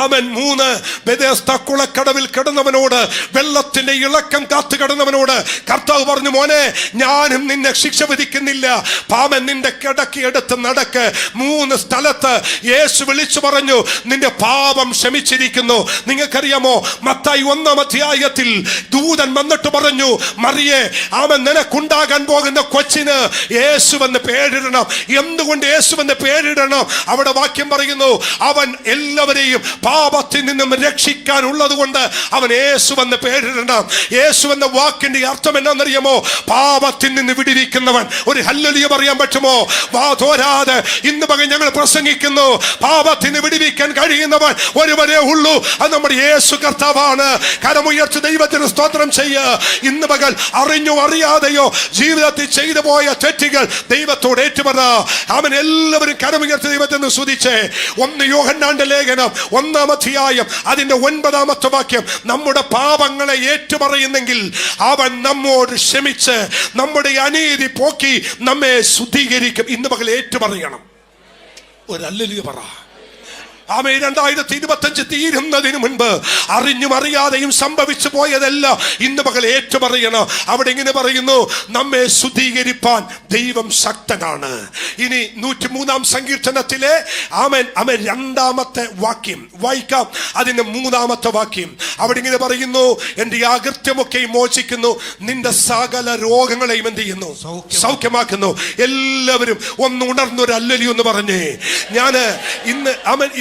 ആമൻ. 3, ബെഥെസ്ദ കുളക്കടവിൽ കിടന്നവനോട്, വെള്ളത്തിന്റെ ഇളക്കം കാത്തു കിടന്നവനോട് കർത്താവ് പറഞ്ഞു, മോനെ, ഞാനും നിന്നെ ശിക്ഷ വിധിക്കുന്നില്ല. പാപൻ, നിന്റെ കിടക്കയെടുത്ത് നടക്ക്. 3 സ്ഥലത്ത് യേശു വിളിച്ചു പറഞ്ഞു, നിന്റെ പാപം ക്ഷമിച്ചിരിക്കുന്നു. നിങ്ങൾക്കറിയാമോ, മത്തായി 1-ാം അധ്യായത്തിൽ ദൂതൻ വന്നിട്ട് പറഞ്ഞു, മറിയേ, അവൻ നിനക്കുണ്ടാകാൻ പോകുന്ന കൊച്ചിന് യേശുവെന്ന് പേരിടണം. എന്തുകൊണ്ട് യേശുവെന്ന് പേരിടണം? അവിടെ വാക്യം പറയുന്നു, അവൻ എല്ലാവരെയും പാപത്തിൽ നിന്നും രക്ഷിക്കാനുള്ളത് കൊണ്ട് അവൻ യേശുവെന്ന് പേരിടണം. യേശുവെന്ന വാക്കിന്റെ അർത്ഥം എന്നാണെന്നറിയാമോ? പാപത്തിൽ നിന്ന് വിടിവിക്കുന്നവൻ. ഒരു ഹല്ലേലൂയ പറയാൻ പറ്റുമോ? വാ തോരാതെ ഇന്ന് പകൽ ഞങ്ങൾ പ്രസംഗിക്കുന്നു, പാപത്തിൽ നിന്ന് വിടിവിക്കാൻ കഴിയുന്നവൻ ഒരുവരേ ഉള്ളൂ, അത് നമ്മുടെ യേശു കർത്താവാണ്. കരമുയർത്തി ദൈവത്തിന് സ്തോത്രം ചെയ്യുക. ഇന്ന് പകൽ അറിഞ്ഞോ അറിയാതെയോ ജീവിതത്തിൽ ചെയ്തു പോയ തെറ്റുകൾ ദൈവത്തോട് ഏറ്റുപറ. അവൻ എല്ലാവരും കരമുയർത്തി ദൈവത്തിന് സ്തുതിച്ചേ. 1 യോഹന്നാന്റെ ലേഖനം 1-ാം അധ്യായം അതിന്റെ 9-ാമത്തെ വാക്യം, നമ്മുടെ പാപങ്ങളെ ഏറ്റുപറയുന്നെങ്കിൽ അവൻ നമ്മോട് ക്ഷമിച്ച് നമ്മുടെ അനീതി പോക്കി നമ്മെ ശുദ്ധീകരിക്കും. ഇന്ന് പകൽ ഏറ്റുപറയണം. ഒരു ഹല്ലേലൂയ പറ. ആമേ 2025 തീരുന്നതിന് മുൻപ് അറിഞ്ഞും അറിയാതെയും സംഭവിച്ചു പോയതെല്ലാം ഇന്ന് പകൽ ഏറ്റുപറയണം. അവിടെ ഇങ്ങനെ പറയുന്നു, നമ്മെ ശുദ്ധീകരിപ്പാൻ ദൈവം ശക്തനാണ്. ഇനി 103-ാം സങ്കീർത്തനത്തിലെ ആമേൻ ആമേൻ 2-ാമത്തെ വാക്യം വായിക്കാം. അതിന്റെ 3-ാമത്തെ വാക്യം അവിടെ ഇങ്ങനെ പറയുന്നു, എന്റെ അകൃത്യമൊക്കെ മോചിക്കുന്നു, നിന്റെ സകല രോഗങ്ങളെയും എന്ത് ചെയ്യുന്നു? സൗഖ്യമാക്കുന്നു. എല്ലാവരും ഒന്ന് ഉണർന്നൊരു അല്ലലി എന്ന് പറഞ്ഞേ. ഞാന്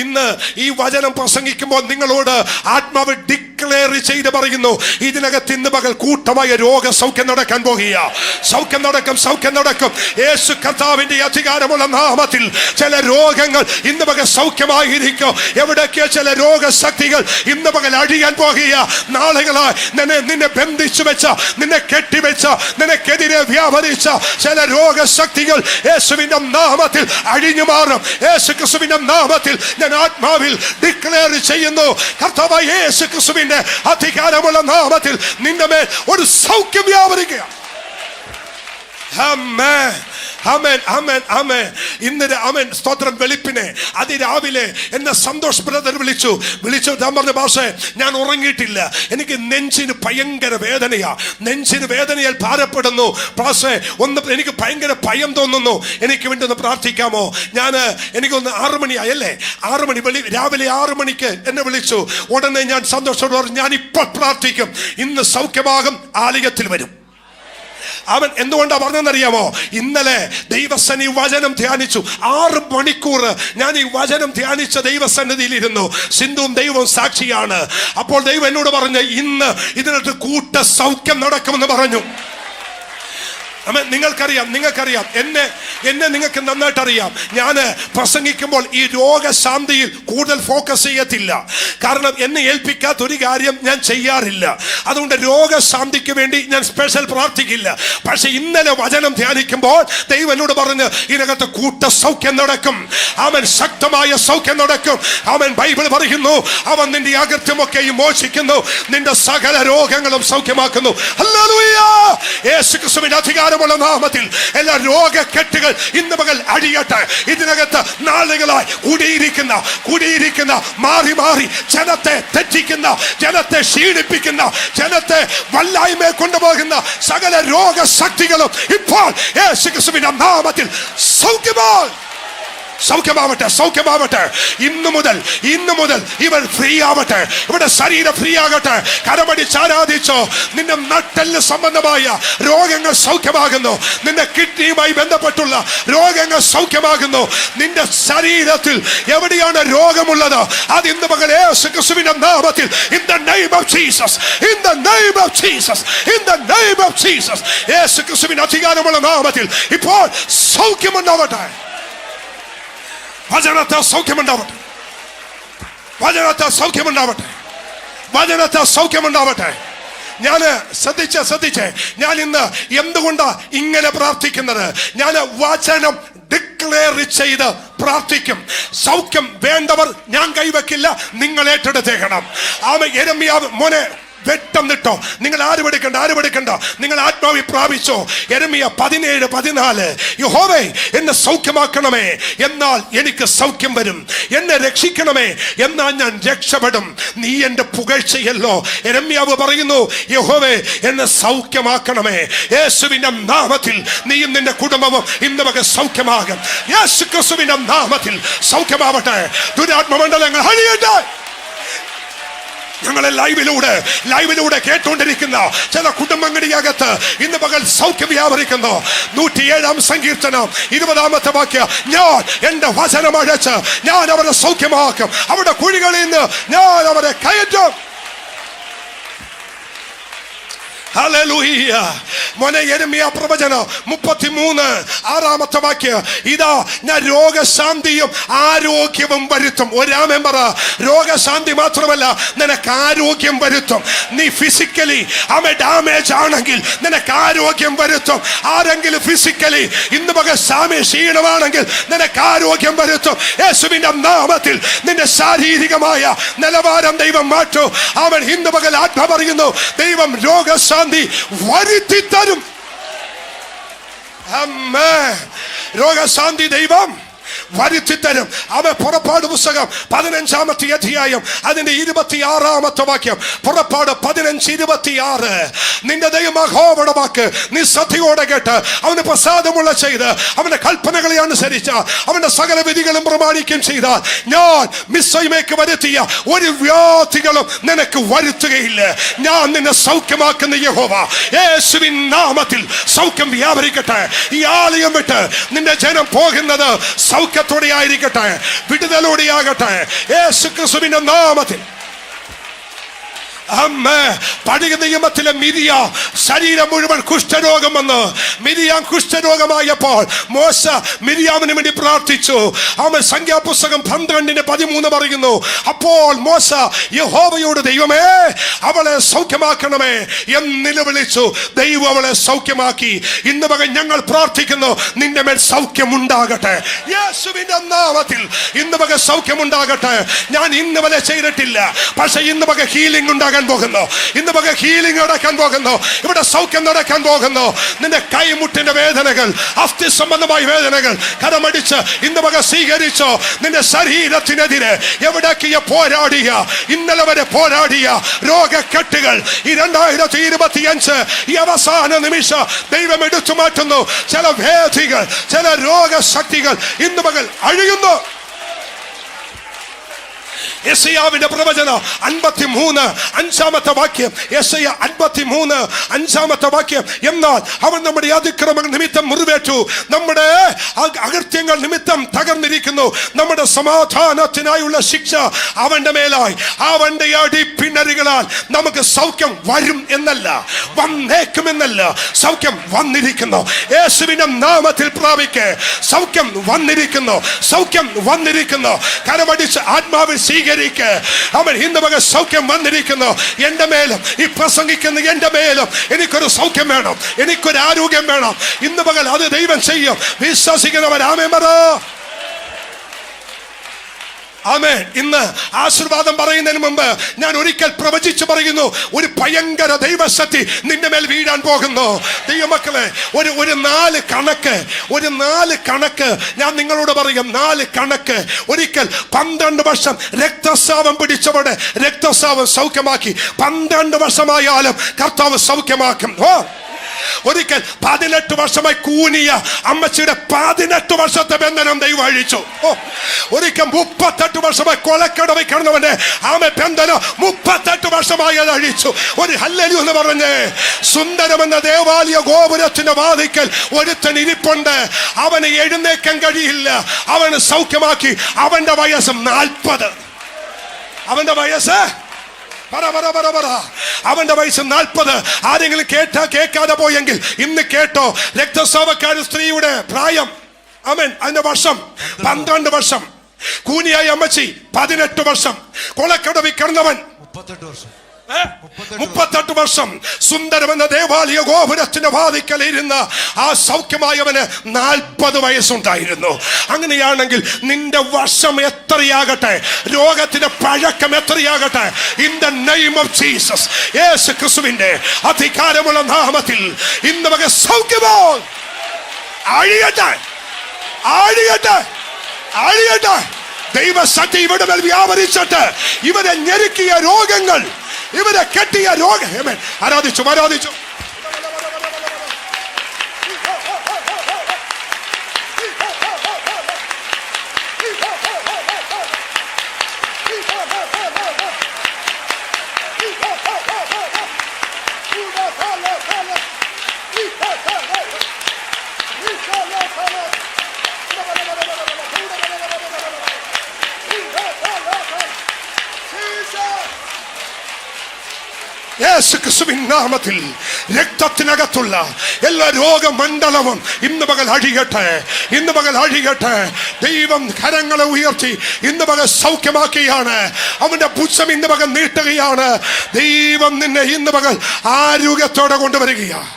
ഇന്ന് ഈ വചനം പ്രസംഗിക്കുമ്പോൾ നിങ്ങളോട് ആത്മാവ് ഡിക്ലെയർ ചെയ്ത് പറയുന്നു, ഇതിനകത്ത് ഇന്ന് പകൽ കൂട്ടമായ രോഗസൗഖ്യം നടക്കാൻ പോകുക. സൗഖ്യം നടക്കും. യേശു കർത്താവിന്റെ അധികാരമുള്ള നാമത്തിൽ ചില രോഗങ്ങൾ ഇന്ന് പകൽ സൗഖ്യമായിരിക്കും. എവിടേക്ക് ചില രോഗശക്തികൾ ഇന്ന് പകൽ അഴിയാൻ പോകുക. നാളുകളായി നിന്നെ ബന്ധിച്ചു വെച്ച, നിന്നെ കെട്ടിവെച്ച, നിനക്കെതിരെ വ്യാപരിച്ച ചില രോഗശക്തികൾ യേശുവിന്റെ നാമത്തിൽ അഴിഞ്ഞു മാറും. യേശു ക്രിസ്തുവിന്റെ നാമത്തിൽ ഞാൻ ആത്മാവിൽ ഡിക്ലെയർ ചെയ്യുന്നു, കർത്താവായ യേശു ക്രിസ്തുവിന്റെ അധികാരമുള്ള നാമത്തിൽ നിന്റെ മേൽ ഒരു സൗഖ്യം വ്യാപരിക്കുക. ആമേൻ ആമേൻ ആമേൻ ആമേൻ. ഇന്ന് ആമേൻ സ്തോത്രം. വെളുപ്പിനെ അതിരാവിലെ എന്നെ സന്തോഷ് ബ്രദർ വിളിച്ചു. ഞാൻ പറഞ്ഞ ഭാഷ, ഞാൻ ഉറങ്ങിയിട്ടില്ല, എനിക്ക് നെഞ്ചിന് ഭയങ്കര വേദനയാ, നെഞ്ചിന് വേദനയാൽ ഭാരപ്പെടുന്നു പാഷേ, എനിക്ക് ഭയങ്കര ഭയം തോന്നുന്നു, എനിക്ക് വേണ്ടി ഒന്ന് പ്രാർത്ഥിക്കാമോ? എനിക്കൊന്ന് 6 മണിയായല്ലേ, 6 മണി രാവിലെ 6 മണിക്ക് എന്നെ വിളിച്ചു. ഉടനെ ഞാൻ സന്തോഷത്തോട് പറഞ്ഞു, ഞാൻ ഇപ്പോൾ പ്രാർത്ഥിക്കും, ഇന്ന് സൗഖ്യമാകും, ആലയത്തിൽ വരും. അവൻ എന്തുകൊണ്ടാ പറഞ്ഞെന്നറിയാമോ? ഇന്നലെ ദൈവസന്നി വചനം ധ്യാനിച്ചു 6 മണിക്കൂർ. ഞാൻ ഈ വചനം ധ്യാനിച്ച ദൈവസന്നിധിയിൽ ഇരുന്നു. സിന്ധുവും ദൈവവും സാക്ഷിയാണ്. അപ്പോൾ ദൈവം എന്നോട് പറഞ്ഞു, ഇന്ന് ഇതിനകത്ത് കൂട്ട സൗഖ്യം നടക്കുമെന്ന് പറഞ്ഞു. നിങ്ങൾക്കറിയാം, എന്നെ നിങ്ങൾക്ക് നന്നായിട്ട് അറിയാം. ഞാൻ പ്രസംഗിക്കുമ്പോൾ ഈ രോഗശാന്തിയിൽ കൂടുതൽ ഫോക്കസ് ചെയ്യത്തില്ല. കാരണം എന്നെ ഏൽപ്പിക്കാത്ത ഒരു കാര്യം ഞാൻ ചെയ്യാറില്ല. അതുകൊണ്ട് രോഗശാന്തിക്ക് വേണ്ടി ഞാൻ സ്പെഷ്യൽ പ്രാർത്ഥിക്കില്ല. പക്ഷെ ഇന്നലെ വചനം ധ്യാനിക്കുമ്പോൾ ദൈവം എന്നോട് പറഞ്ഞ്, ഇതിനകത്ത് കൂട്ട സൗഖ്യം നടക്കും. അവൻ ശക്തമായ സൗഖ്യം നടക്കും. അവൻ ബൈബിൾ പറയുന്നു, അവൻ നിന്റെ അകൃത്യമൊക്കെയും മോചിക്കുന്നു, നിന്റെ സകല രോഗങ്ങളും സൗഖ്യമാക്കുന്നു. ഹല്ലേലൂയ. യേശു ക്രിസ്തുവിന്റെ അധികാരമുള്ള നാമത്തിൽ എല്ലാ രോഗക്കെട്ടുകൾ ഇന്ന് പകൽ അഴിയട്ടെ. ഇതിനകത്ത് നാളുകളായി കൂടിയിരിക്കുന്ന മാറി ജനത്തെ തെറ്റിക്കുന്ന, ജനത്തെ ക്ഷീണിപ്പിക്കുന്ന, ജനത്തെ വല്ലായ്മയെ കൊണ്ടുപോകുന്ന സകല രോഗശക്തികളും ഇപ്പോൾ യേശു ക്രിസ്തുവിന്റെ നാമത്തിൽ സൗഖ്യമാവട്ടെ. ഇന്നു മുതൽ ഇവർ ഫ്രീ ആവട്ടെ. ഇവിടെ ശരീരം ഫ്രീ ആകട്ടെ. കരമടിച്ച് ആരാധിച്ചോ. നിന്റെ നട്ടെല്ല് സംബന്ധമായ രോഗങ്ങൾ സൗഖ്യമാകുന്നു. നിന്റെ കിഡ്നിയുമായി ബന്ധപ്പെട്ടുള്ള രോഗങ്ങൾ സൗഖ്യമാകുന്നു. നിന്റെ ശരീരത്തിൽ എവിടെയാണ് രോഗമുള്ളത്, അത് ഇന്ന് പകൽ യേശു ക്രിസ്തുവിന്റെ നാമത്തിൽ, in the name of Jesus, യേശു ക്രിസ്തുവിന്റെ അധികാരമുള്ള നാമത്തിൽ ഇപ്പോൾ സൗഖ്യമുണ്ടാവട്ടെ. വചനത്തെ സൗഖ്യമുണ്ടാവട്ടെ. ഞാൻ ശ്രദ്ധിച്ചേ. ഞാൻ ഇന്ന് എന്തുകൊണ്ടാ ഇങ്ങനെ പ്രാർത്ഥിക്കുന്നത്? ഞാൻ വചനം ഡിക്ലെയർ ചെയ്ത് പ്രാർത്ഥിക്കും. സൗഖ്യം വേണ്ടവർ ഞാൻ കൈവെക്കില്ല, നിങ്ങൾ ഏറ്റെടുത്തേക്കണം. യെരമ്യാവ് മോനെ വെട്ടംന്നിട്ടോ, നിങ്ങൾ ആരും എടുക്കണ്ട, നിങ്ങൾ ആത്മാവിൽ പ്രാപിച്ചോ. യെരമ്യ 17:14, യഹോവേ എന്നെ സൗഖ്യമാക്കണമേ, എന്നാൽ എനിക്ക് സൗഖ്യം വരും. എന്നെ രക്ഷിക്കണമേ, എന്നാൽ ഞാൻ രക്ഷപ്പെടും. നീ എന്റെ പുകഴ്ചയല്ലോ. യെരമ്യാവ് പറയുന്നു, യഹോവേ എന്നെ സൗഖ്യമാക്കണമേ. യേശുവിന്റെ നാമത്തിൽ നീയും നിന്റെ കുടുംബവും ഇന്ന് മകൻ സൗഖ്യമാകും. യേശു ക്രിസ്തുവിന്റെ നാമത്തിൽ സൗഖ്യമാവട്ടെ. ദുരാത്മമണ്ഡലങ്ങൾ അഴിയട്ടെ. ഞങ്ങളെ ലൈവിലൂടെ കേട്ടുകൊണ്ടിരിക്കുന്ന ചില കുടുംബങ്ങളിനകത്ത് ഇന്ന് പകൽ സൗഖ്യം വ്യാപരിക്കുന്നു. 107-ാം സങ്കീർത്തനം 20-ാമത്തെ വാക്യം, ഞാൻ എന്റെ വചനം അഴച്ച് ഞാൻ അവരെ സൗഖ്യമാക്കും, അവരുടെ കുഴികളിൽ നിന്ന് ഞാൻ അവരെ കയറ്റും. ഹല്ലേലൂയ. മോനെ യെരമ്യാ പ്രവചനം 33:6-ാമത്തെ വാക്യം, ഇതാ ഞാൻ രോഗശാന്തിയും ആരോഗ്യവും വരുത്തും. ഒരാമേൻ പറ. രോഗശാന്തി മാത്രമല്ല, നിനക്ക് ആരോഗ്യം വരുത്തും. നീ ഫിസിക്കലി ഡാമേജ് ആണെങ്കിൽ നിനക്ക് ആരോഗ്യം വരുത്തും. ആരെങ്കിലും ഫിസിക്കലി ഇന്ന് പകൽ ക്ഷീണമാണെങ്കിൽ നിനക്ക് ആരോഗ്യം വരുത്തും. യേശുവിന്റെ നാമത്തിൽ നിന്റെ ശാരീരികമായ നിലവാരം ദൈവം മാറ്റും. അവൻ ഇന്ന് പകൽ ആത്മ പറയുന്നു, ദൈവം രോഗശാന്തി വരുത്തി തരും. രോഗശാന്തി ദൈവം വരുത്തിത്തരും. അവൻ പുറപ്പാട് പുസ്തകം 15-ാമത്തെ അധ്യായം അതിന്റെ 26-ാമത്തെ വാക്യം. പുറപ്പാട് 15:26. നിന്റെ ദൈവം യഹോവയുടെ വാക്ക് നീ ശ്രദ്ധയോടെ കേട്ട് അവന് പ്രസാദമുള്ള ചെയ്ത് അവന്റെ കൽപ്പനകളെ അനുസരിച്ച അവന്റെ സകല വിധികളും പ്രമാണിക്കുകയും ചെയ്താൽ ഞാൻ മിസ്രയീമിലേക്ക് വരുത്തിയ ഒരു വ്യാധികളും നിനക്ക് വരുത്തുകയില്ല. ഞാൻ നിന്നെ സൗഖ്യമാക്കുന്ന യഹോവ. യേശുവിൻ നാമത്തിൽ സൗഖ്യം വ്യാപരിക്കട്ടെ. ഈ ആലയം വിട്ട് നിന്റെ ജനം പോകുന്നത് സൗഖ്യത്തോടെ ആയിരിക്കട്ടെ, വിടുതലോടെ ആകട്ടെ, യേശു ക്രിസ്തുവിന്റെ നാമത്തിൽ. പഴയ നിയമത്തിലെ മിരിയാം ശരീരം മുഴുവൻ കുഷ്ഠരോഗം വന്ന് മിരിയാം കുഷ്ഠരോഗമായപ്പോൾ മോശ മിരിയാമിന് വേണ്ടി പ്രാർത്ഥിച്ചു. അവൻ സംഖ്യാപുസ്തകം 12:13 പറയുന്നു, അപ്പോൾ മോശ യഹോവയോട് ദൈവമേ അവളെ സൗഖ്യമാക്കണമേ എന്ന് നിലവിളിച്ചു. ദൈവം അവളെ സൗഖ്യമാക്കി. ഇന്ന് പകൽ ഞങ്ങൾ പ്രാർത്ഥിക്കുന്നു, നിന്റെ മേൽ സൗഖ്യമുണ്ടാകട്ടെ യേശുവിന്റെ നാമത്തിൽ. ഇന്ന് പകൽ സൗഖ്യമുണ്ടാകട്ടെ. ഞാൻ ഇന്ന് വരെ ചെയ്തിട്ടില്ല, പക്ഷെ ഇന്ന് പകൽ ഹീലിംഗ് ഉണ്ടാകാൻ പോകുന്നു. ഇന്ന് പകൽ ഹീലിംഗ് നടക്കാൻ പോകുന്നു. ഇവിടെ സൗഖ്യം നടക്കാൻ പോകുന്നു. നിന്റെ കൈമുട്ടിന്റെ വേദനകൾ, അസ്ഥി സംബന്ധമായ വേദനകൾ കരമടിച്ച് ഇന്ന് പകൽ സ്വീകരിച്ചോ. നിന്റെ ശരീരത്തിനെതിരെ എവിടേക്ക് പോരാടിയ, ഇന്നലെ വരെ പോരാടിയ രോഗക്കെട്ടുകൾ ഈ 2025 ഈ അവസാന നിമിഷം ദൈവം എടുത്തു മാറ്റുന്നു. ചില വേദികൾ, ചില രോഗശക്തികൾ ഇന്ന് പകൽ അഴിയുന്നു. യെശയ്യാവിന്റെ പ്രവചനം 53:5 വാക്യം. യെശയ്യാ 53:5 വാക്യം. എന്നാൽ അവൻ നമ്മുടെ അതിക്രമങ്ങൾ നിമിത്തം മുറിവേറ്റു, നമ്മുടെ അകൃത്യങ്ങൾ നിമിത്തം തകർന്നിരിക്കുന്നു. നമ്മുടെ സമാധാനത്തിനായുള്ള ശിക്ഷ അവന്റെ മേലായി, അവന്റെ അടിപ്പിണരുകളാൽ നമുക്ക് സൗഖ്യം വരും എന്നല്ല, വന്നേക്കുമെന്നല്ല, സൗഖ്യം വന്നിരിക്കുന്നു. യേശുവിന്റെ നാമത്തിൽ പ്രാപിക്ക്. സൗഖ്യം വന്നിരിക്കുന്നു, സൗഖ്യം വന്നിരിക്കുന്നു. കരമടിച്ച് ആത്മാവിൽ സ്വീകരിക്കുക. അവൻ ഇന്ന് പകൽ സൗഖ്യം വന്നിരിക്കുന്നു. എന്റെ മേലും ഈ പ്രസംഗിക്കുന്ന എന്റെ മേലും എനിക്കൊരു സൗഖ്യം വേണം, എനിക്കൊരു ആരോഗ്യം വേണം. ഇന്ന് പകൽ അത് ദൈവം ചെയ്യും. വിശ്വസിക്കുന്നവർ ആമേൻ പറ. ആമേൻ. ഇന്ന് ആശീർവാദം പറയുന്നതിന് മുമ്പ് ഞാൻ ഒരിക്കൽ പ്രവചിച്ചു പറയുന്നു, ഒരു ഭയങ്കര ദൈവശക്തി നിന്റെ മേൽ വീഴാൻ പോകുന്നു. ദൈവമക്കളെ, ഒരു 4 കണക്ക് ഞാൻ നിങ്ങളോട് പറയും. 4 കണക്ക്. ഒരിക്കൽ 12 വർഷം രക്തസ്രാവം പിടിച്ചവരുടെ രക്തസ്രാവം സൗഖ്യമാക്കി. 12 വർഷമായാലും കർത്താവ് സൗഖ്യമാക്കും. ഒരിക്കൽ 18 വർഷമായി കൂനിയ അമ്മച്ചിയുടെ 18 വർഷത്തെ ബന്ധനം ദൈവം അഴിച്ചു. ഒരിക്കൽ 38 വർഷമായി കൊലക്കടവിൽ കിടന്നവന്റെ ആമെ ബന്ധനം 38 വർഷമായി അത് അഴിച്ചു. ഒരു ഹല്ലേലൂയ എന്ന് പറഞ്ഞേ. സുന്ദരമെന്ന ദേവാലയ ഗോപുരത്തിന്റെ വാതിക്കൽ ഒരുത്തൻ ഇരിപ്പുണ്ട്. അവന് എഴുന്നേക്കാൻ കഴിയില്ല. അവന് സൗഖ്യമാക്കി. അവന്റെ വയസ്സ് 40. അവന്റെ വയസ്സ് അവന്റെ വയസ്സ് 40. ആരെങ്കിലും കേൾക്കാതെ പോയെങ്കിൽ ഇന്ന് കേട്ടോ. രക്തസ്രാവക്കാരി സ്ത്രീയുടെ പ്രായം, ആമേൻ, അതിന്റെ വർഷം 12 വർഷം. കൂനിയായ അമ്മച്ചി 18 വർഷം. കൊലക്കടവിൽ കിടന്നവൻ 38 വർഷം. 38 വർഷം. സുന്ദരമെന്ന ദേവാലയ ഗോപുരത്തിന്റെ വാതിക്കൽ ഇരുന്ന ആ സൗഖ്യമായവന് 40 വയസ്സുണ്ടായിരുന്നു. അങ്ങനെയാണെങ്കിൽ നിന്റെ വർഷം എത്രയാകട്ടെ, രോഗത്തിന്റെ പഴക്കം എത്രയാകട്ടെ, in the name of Jesus, യേശു ക്രിസ്തുവിന്റെ അധികാരമുള്ള നാമത്തിൽ ഇന്ന് വക സൗഖ്യമോ അഴിയട്ടെ, അഴിയട്ടെ, അഴിയട്ടെ. ദൈവശക്തി ഇവിടെ മേൽ വ്യാപരിച്ചിട്ട് ഇവരെ ഞെരുക്കിയ രോഗങ്ങൾ, ഇവരെ കെട്ടിയ രോഗം ആരാധിച്ചു, ആരാധിച്ചു. യേശു ക്രിസ്തുവിൻ നാമത്തിൽ രക്തത്തിനകത്തുള്ള എല്ലാ രോഗമണ്ഡലവും ഇന്ന് പകൽ അഴിയട്ടെ, ഇന്ന് പകൽ അഴിയട്ടെ. ദൈവം കരങ്ങളെ ഉയർത്തി ഇന്ന് പകൽ സൗഖ്യമാക്കുകയാണ്. അവന്റെ ഭുജം ഇന്ന് പകൽ നീട്ടുകയാണ്. ദൈവം നിന്നെ ഇന്ന് പകൽ ആരോഗ്യത്തോടെ കൊണ്ടുവരികയാണ്.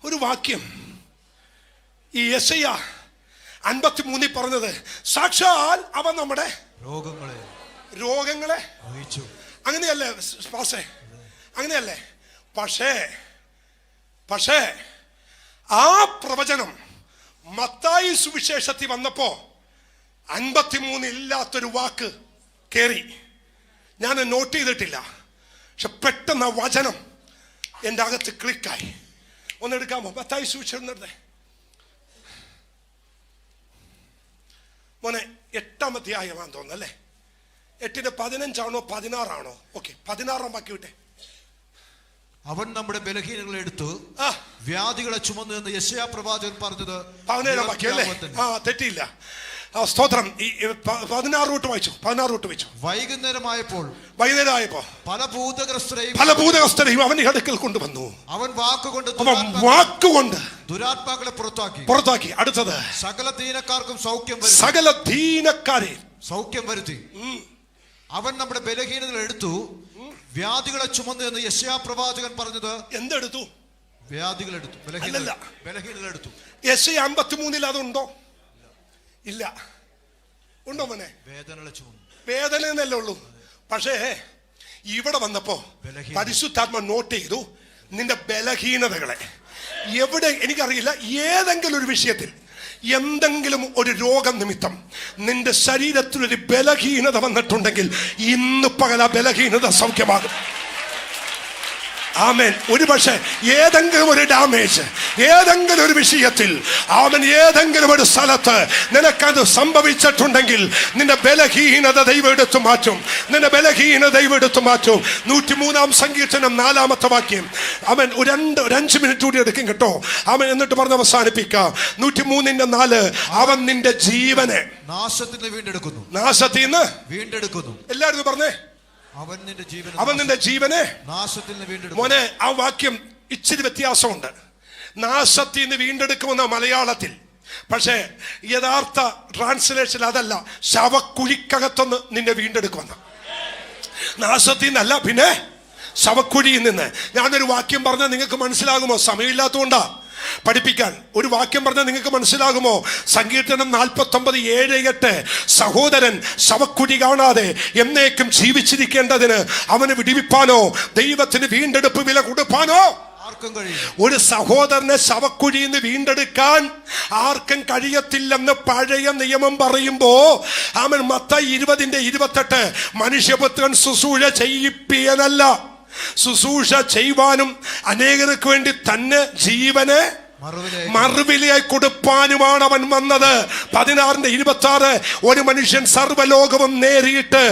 ഒരു വാക്യം ഈ യെശയ്യാ 53 പറഞ്ഞത്, സാക്ഷാൽ അവൻ നമ്മുടെ രോഗങ്ങളെ അങ്ങനെയല്ലേ പാസേ, അങ്ങനെയല്ലേ? പക്ഷേ പക്ഷേ ആ പ്രവചനം മത്തായി സുവിശേഷത്തിൽ വന്നപ്പോ 53 ഇല്ലാത്തൊരു വാക്ക് കേറി. ഞാൻ നോട്ട് ചെയ്തിട്ടില്ല, പക്ഷെ പെട്ടെന്ന് ആ വചനം എൻ്റെ അകത്ത് ക്ലിക്കായി. ഒന്ന് എടുക്കാമോ? മത്തായി സുവിശേഷം നിർത്തേ മോനെ. 8-ാം അധ്യായമാണെന്ന് തോന്നുന്നല്ലേ? 8-ന്റെ 15 16 ഓക്കെ, 16 വാക്യം വിട്ടെ. അവൻ നമ്മുടെ ബലഹീനങ്ങളെ എടുത്തു വ്യാധികളെ ചുമന്നു എന്ന് യശയാ പ്രവാചകൻ പറഞ്ഞത് 17-ാം വാക്യം അല്ലേ? തെറ്റിയില്ല. സ്തോത്രം. 16 തൊട്ട് വായിച്ചു. 16 തൊട്ട് വായിച്ചു. വൈകുന്നേരമായപ്പോൾ പല ഭൂതഗ്രസ്തരെയും അവന്റെ അടുക്കൽ കൊണ്ടുവന്നു. അവൻ വാക്കുകൊണ്ട് ദുരാത്മാക്കളെ പുറത്താക്കി. അടുത്തത് സകല ദീനക്കാർക്കും സൗഖ്യം വരുത്തി. അവൻ നമ്മുടെ ബലഹീനതകൾ എടുത്തു വ്യാധികളെ ചുമന്നു എന്ന് യശയാ പ്രവാചകൻ പറഞ്ഞത്. എന്തെടുത്തു? വ്യാധികൾ എടുത്തു, ബലഹീനതകൾ എടുത്തു. യെശയ്യാ 53 അതുണ്ടോ? ഇല്ല. ഉണ്ടോ മോനെ? വേദന എന്നല്ലേ ഉള്ളൂ. പക്ഷേ ഇവിടെ വന്നപ്പോ പരിശുദ്ധാത്മ നോട്ട് ചെയ്തു നിന്റെ ബലഹീനതകളെ. എവിടെ എനിക്കറിയില്ല, ഏതെങ്കിലും ഒരു വിഷയത്തിൽ എന്തെങ്കിലും ഒരു രോഗം നിമിത്തം നിന്റെ ശരീരത്തിലൊരു ബലഹീനത വന്നിട്ടുണ്ടെങ്കിൽ ഇന്ന് പകൽ ആ ബലഹീനത സൗഖ്യമാകും. ആമേൻ. ഒരു പക്ഷേ ഏതെങ്കിലും ഒരു ഡാമേജ്, ഏതെങ്കിലും ഒരു വിഷയത്തിൽ, ആമൻ, ഏതെങ്കിലും ഒരു സ്ഥലത്ത് നിനക്കത് സംഭവിച്ചിട്ടുണ്ടെങ്കിൽ നിന്റെ ബലഹീനത ദൈവം എടുത്തു മാറ്റും. 103-ാം സങ്കീർത്തനം 4-ാമത്തെ വാക്യം. അവൻ ഒരു 5 മിനിറ്റ് കൂടി എടുക്കും കേട്ടോ. അവൻ എന്നിട്ട് പറഞ്ഞ് അവസാനിപ്പിക്കാം. 103-4. അവൻ നിന്റെ ജീവനെ നാശത്തിൽ നിന്ന് വീണ്ടെടുക്കുന്നു. എല്ലാവരും പറഞ്ഞേ, അവൻ നിന്റെ ജീവനെ നാശത്തിൽ നിന്ന് വീണ്ടെടുക്കും. മോനെ, ആ വാക്യം ഇച്ചിരി വ്യത്യാസമുണ്ട്. നാശത്തിൽ നിന്ന് വീണ്ടെടുക്കുമെന്ന മലയാളത്തിൽ, പക്ഷേ യഥാർത്ഥ ട്രാൻസ്ലേഷൻ അതല്ല. ശവക്കുഴിക്കകത്തുനിന്ന് നിന്നെ വീണ്ടെടുക്കുമെന്ന. നാശത്തിൽ നിന്നല്ല, പിന്നെ ശവക്കുഴിയിൽ നിന്ന്. ഞാനൊരു വാക്യം പറഞ്ഞാൽ നിങ്ങൾക്ക് മനസ്സിലാകുമോ? സമയമില്ലാത്തതുകൊണ്ടാ പഠിപ്പിക്കാൻ. ഒരു വാക്യം പറഞ്ഞാൽ നിങ്ങൾക്ക് മനസ്സിലാകുമോ? സങ്കീർത്തനം 49:7-8. സഹോദരൻ ശവക്കുഴി കാണാതെ എന്നേക്കും ജീവിച്ചിരിക്കേണ്ടതിന് അവന് വിടിവിപ്പാനോ ദൈവത്തിന് വീണ്ടെടുപ്പ് വില കൊടുപ്പാനോ ഒരു സഹോദരനെ ശവക്കുഴിയിൽ നിന്ന് വീണ്ടെടുക്കാൻ ആർക്കും കഴിയത്തില്ലെന്ന് പഴയ നിയമം പറയുമ്പോ അവൻ മത്തായി 20:28 മനുഷ്യപുത്രൻ ശുശ്രൂഷ ചെയ്യിപ്പിയനല്ല, ശുശ്രൂഷ ചെയ്യുവാനും അനേകർക്ക് വേണ്ടി തന്നെ ജീവനെ മറുവിലയായി കൊടുപ്പാനുമാണ് അവൻ വന്നത്. 16:26 ഒരു മനുഷ്യൻ സർവ്വലോകവും നേരിട്ട്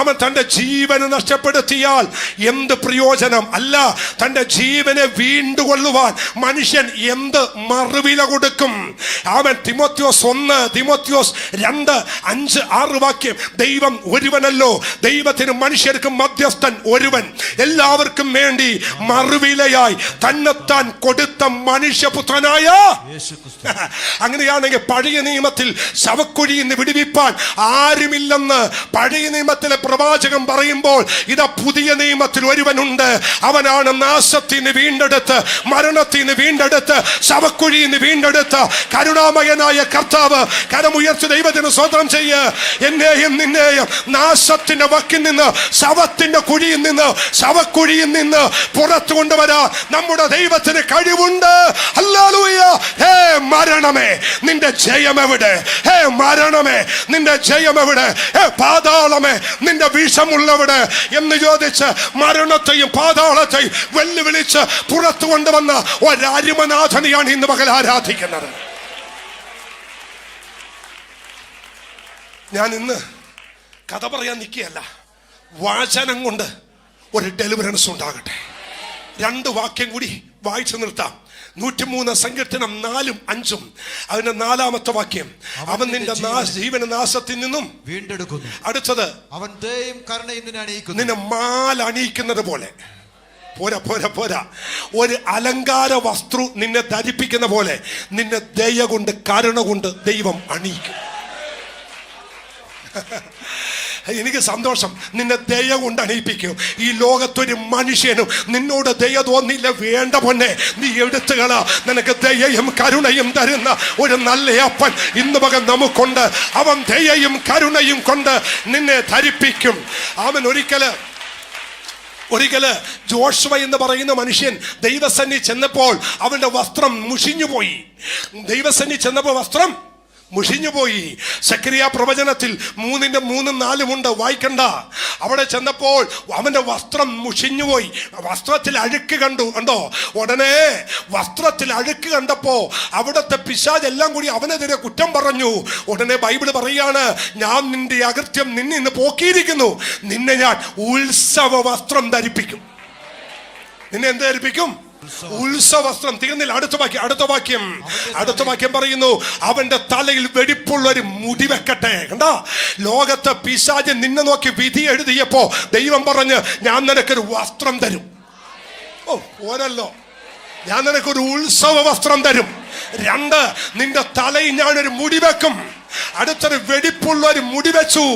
അവൻ തന്റെ ജീവനെ നഷ്ടപ്പെടുത്തിയാൽ എന്ത് പ്രയോജനം? അല്ല, തന്റെ ജീവനെ വീണ്ടുകൊള്ളുവാൻ മനുഷ്യൻ എന്ത് മറുവില കൊടുക്കും? അവൻ തിമോത്തിയോസ് 2:5-6 വാക്യം. ദൈവം ഒരുവനല്ലോ, ദൈവത്തിന് മനുഷ്യർക്ക് മധ്യസ്ഥൻ ഒരുവൻ, എല്ലാവർക്കും വേണ്ടി മറുവിലയായി തന്നെത്താൻ കൊടുത്ത മനുഷ്യപുത്രൻ. അങ്ങനെയാണെങ്കിൽ പഴയ നിയമത്തിൽ ശവക്കുഴിയിൽ നിന്ന് വിടുവിപ്പാൻ ആരുമില്ലെന്ന് പഴയ നിയമത്തിലെ പ്രവാചകൻ പറയുമ്പോൾ ഇതാ പുതിയ നിയമത്തിൽ ഒരുവനുണ്ട്. അവനാണ് നാശത്തിൽ നിന്ന് വീണ്ടെടുത്ത്, മരണത്തിൽ നിന്ന് വീണ്ടെടുത്ത്, ശവക്കുഴിയിൽ നിന്ന് വീണ്ടെടുത്ത് കരുണാമയനായ കർത്താവ്. കരമുയർത്തി ദൈവത്തിന് സ്വന്തം ചെയ്യ്. എന്നെയും നിന്നെയും നാശത്തിന്റെ വക്കിൽ നിന്ന്, ശവത്തിന്റെ കുഴിയിൽ നിന്ന്, ശവക്കുഴിയിൽ നിന്ന് പുറത്തു കൊണ്ടുവരാൻ നമ്മുടെ ദൈവത്തിന് കഴിവുണ്ട്. ഹേ മരണമേ, നിന്റെ ജയമെവിടെ? ഹേ മരണമേ, നിന്റെ ജയമെവിടെ? ഹേ പാതാളമേ, നിന്റെ വിഷമുള്ളവിടെ എന്ന് ചോദിച്ച് മരണത്തെയും പാതാളത്തെയും വെല്ലുവിളിച്ച് പുറത്തു കൊണ്ടുവന്ന ഒരരിമനാഥനെയാണ് ഇന്ന് പകൽ ആരാധിക്കുന്നത്. ഞാൻ ഇന്ന് കഥ പറയാൻ നിൽക്കുകയല്ല, വചനം കൊണ്ട് ഒരു ഡെലിവറൻസ് ഉണ്ടാകട്ടെ. 2 വാക്യം കൂടി വായിച്ചു നിർത്താം. 103 സങ്കീർത്തനം 4-5. അതിന്റെ 4-ാമത്തെ വാക്യം. അവൻ നിന്റെ ജീവന നാശത്തിൽ നിന്നും വീണ്ടെടുക്കുന്നു. അടുത്തത്, അവൻ ദയയും കരുണയും നിന്നെ മാല അണിയിക്കുന്നത് പോലെ. പോരാ, ഒരു അലങ്കാര വസ്തു നിന്നെ ധരിപ്പിക്കുന്ന പോലെ നിന്നെ ദയ കൊണ്ട്, കരുണ കൊണ്ട് ദൈവം അണിയിക്കും. എനിക്ക് സന്തോഷം, നിന്നെ ദയ കൊണ്ട് അണിയിപ്പിക്കും. ഈ ലോകത്തൊരു മനുഷ്യനും നിന്നോട് ദയ തോന്നില്ല. വേണ്ട പൊന്നെ, നീ എടുത്തുകള. നിനക്ക് ദയയും കരുണയും തരുന്ന ഒരു നല്ല അപ്പൻ ഇന്ന് പകൽ നമുക്കുണ്ട്. അവൻ ദയയും കരുണയും കൊണ്ട് നിന്നെ ധരിപ്പിക്കും. അവൻ ഒരിക്കല് ഒരിക്കല് ജോഷുവ എന്ന് പറയുന്ന മനുഷ്യൻ ദൈവസന്നിധി ചെന്നപ്പോൾ അവന്റെ വസ്ത്രം മുഷിഞ്ഞുപോയി. ദൈവസന്നിധി ചെന്നപ്പോൾ വസ്ത്രം മുഷിഞ്ഞുപോയി. സക്രിയ പ്രവചനത്തിൽ 3:3-4 വായിക്കണ്ട. അവിടെ ചെന്നപ്പോൾ അവന്റെ വസ്ത്രം മുഷിഞ്ഞുപോയി. വസ്ത്രത്തിൽ അഴുക്ക് കണ്ടോ. ഉടനെ വസ്ത്രത്തിൽ അഴുക്ക് കണ്ടപ്പോ അവിടുത്തെ പിശാച് എല്ലാം കൂടി അവനെതിരെ കുറ്റം പറഞ്ഞു. ഉടനെ ബൈബിൾ പറയാണ്, ഞാൻ നിന്റെ അകൃത്യം നിന്നെ പോക്കിയിരിക്കുന്നു, നിന്നെ ഞാൻ ഉത്സവ വസ്ത്രം ധരിപ്പിക്കും. നിന്നെ എന്ത് ധരിപ്പിക്കും? ഉത്സവ വസ്ത്രം. തീർന്നില്ല. അടുത്ത വാക്യം പറയുന്നു, അവന്റെ തലയിൽ വെടിപ്പുള്ള ഒരു മുടി വെക്കട്ടെ. കണ്ടാ, ലോകത്തെ പിശാച് നിന്നെ നോക്കി വിധി എഴുതിയപ്പോ ദൈവം പറഞ്ഞ്, ഞാൻ നിനക്കൊരു വസ്ത്രം തരും. ഓരല്ലോ, ഞാൻ നിനക്കൊരു ഉത്സവ വസ്ത്രം തരും. 2, നിന്റെ തലയിൽ ഞാനൊരു മുടി വെക്കും. അടുത്തൊരു വെടിപ്പുള്ള ഒരു മുടി വെച്ചു,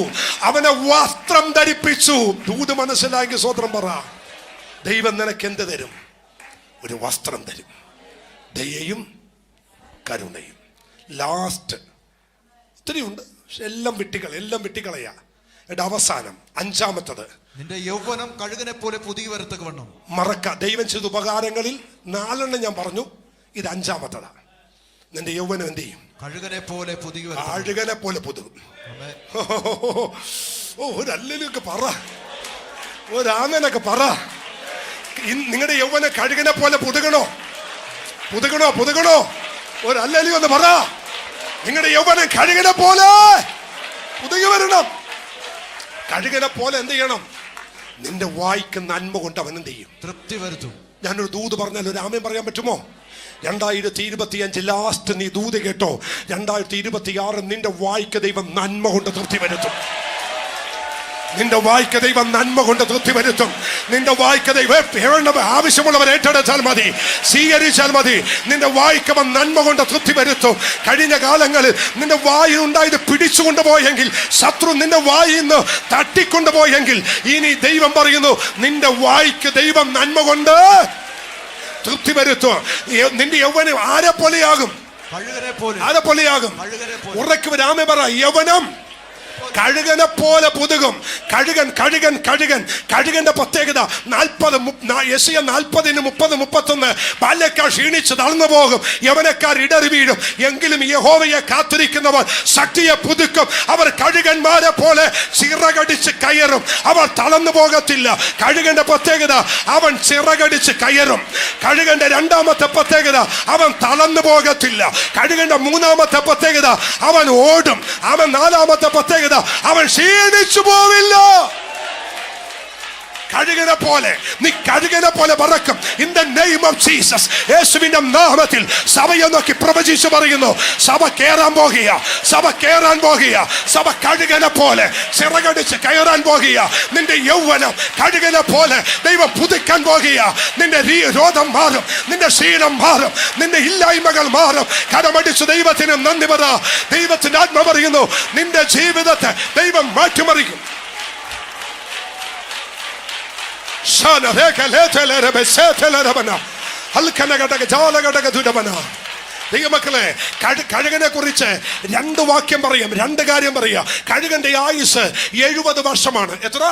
അവനെ വസ്ത്രം ധരിപ്പിച്ചു. ദൂത് മനസ്സിലാക്കി സ്വത്രം പറ. ദൈവം നിനക്ക് എന്ത് തരും? ഒരു വസ്ത്രം തരും. ദയയും കരുണയും. ലാസ്റ്റ് ഒത്തിരിയുണ്ട്, പക്ഷെ എല്ലാം വിട്ടിക്കളയാ. അവസാനം 5-ാമത്തത്, നിന്റെ യൗവനം കഴുകനെ പോലെ പുതിയ വരത്തക്ക വണ്ണം മറക്ക. ദൈവം ചെയ്ത ഉപകാരങ്ങളിൽ 4 ഞാൻ പറഞ്ഞു, ഇത് 5-ാമത്തതാണ്. നിന്റെ യൗവനം എന്ത് ചെയ്യും? കഴുകനെ പോലെ പുതുകും. ഒരല്ലൊക്കെ പറ, ഒരാമനൊക്കെ പറ. നിങ്ങളുടെ യൗവന കഴുകനെ പോലെ പുതുകണോ? ഒരല്ലി ഒന്ന് പറ. നിങ്ങളുടെ യൗവനം കഴുകനെ പോലെ പുതുകി വരണം. കഴുകനെ പോലെ എന്ത് ചെയ്യണം? നിന്റെ വായിക്ക് നന്മ കൊണ്ട് അവൻ എന്ത് ചെയ്യും? തൃപ്തി വരുത്തും. ഞാനൊരു ദൂത് പറഞ്ഞാൽ ഒരു ആമേൻ പറയാൻ പറ്റുമോ? 2025 ലാസ്റ്റ് നീ ദൂത് കേട്ടോ. 2026 നിന്റെ വായിക്ക് ദൈവം നന്മ കൊണ്ട് തൃപ്തി വരുത്തും. നിന്റെ വായിക്ക് ദൈവം നന്മ കൊണ്ട് തൃപ്തി വരുത്തും. നിന്റെ വായിക്ക് ദൈവം ആവശ്യമുള്ളവർ ഏറ്റെടുത്താൽ മതി, സ്വീകരിച്ചാൽ മതി. നിന്റെ വായിക്കവൻ നന്മ കൊണ്ട് തൃപ്തി വരുത്തും. കഴിഞ്ഞ കാലങ്ങളിൽ നിന്റെ വായിൽ ഉണ്ടായത് പിടിച്ചുകൊണ്ടുപോയെങ്കിൽ, ശത്രു നിന്റെ വായിൽ നിന്ന് തട്ടിക്കൊണ്ടുപോയെങ്കിൽ, ഇനി ദൈവം പറയുന്നു, നിന്റെ വായിക്ക് ദൈവം നന്മ കൊണ്ട് തൃപ്തി വരുത്തും. നിന്റെ യൗവനം ആരെ പോലെയാകും? ഉറക്കെ രാമേ പറ. യൗവനം കഴുകനെ പോലെ പുതുകും. കഴുകന്റെ പ്രത്യേകത 40-30-31 ബാല്യക്കാർ ക്ഷീണിച്ച് തളർന്നു പോകും, യവനക്കാർ ഇടറി വീഴും. എങ്കിലും യഹോവയെ കാത്തിരിക്കുന്നവർ ശക്തിയെ പുതുക്കും. അവർ കഴുകന്മാരെ പോലെ ചിറകടിച്ച് കയറും, അവർ തളർന്നു പോകത്തില്ല. കഴുകന്റെ പ്രത്യേകത, അവൻ ചിറകടിച്ച് കയറും. കഴുകന്റെ 2-ാമത്തെ പ്രത്യേകത, അവൻ തളർന്നു പോകത്തില്ല. കഴുകന്റെ 3-ാമത്തെ പ്രത്യേകത, അവൻ ഓടും. അവൻ 4-ാമത്തെ പ്രത്യേകത, അവൻ ക്ഷീണിച്ചു പോവില്ല. കഴുകനെ പോലെ നീ കഴുകനെ പോലെ പറക്കും. In the name of Jesus, യേശുവിന്റെ നാമത്തിൽ സഭയെ നോക്കി പ്രവചിച്ചു പറയുന്നു, സഭ കയറാൻ പോകുക. സഭ കഴുകനെ പോലെ ചിറകടിച്ച് കയറാൻ പോകുക. നിന്റെ യൗവനം കഴുകനെ പോലെ ദൈവം പുതുക്കാൻ പോകുക. നിന്റെ രോധം മാറും, നിന്റെ ക്ഷീണം മാറും, നിന്റെ ഇല്ലായ്മകൾ മാറും. കടമടിച്ച് ദൈവത്തിന് നന്ദി പറ. ദൈവത്തിന്റെ ആത്മ പറയുന്നു, നിന്റെ ജീവിതത്തെ ദൈവം മാറ്റിമറിക്കും. ദൈവമക്കളെ, കഴുകനെ കുറിച്ച് 2 വാക്യം പറയാം, 2 കാര്യം പറയാം. കഴുകന്റെ ആയുസ് 70 വർഷമാണ്. എത്ര?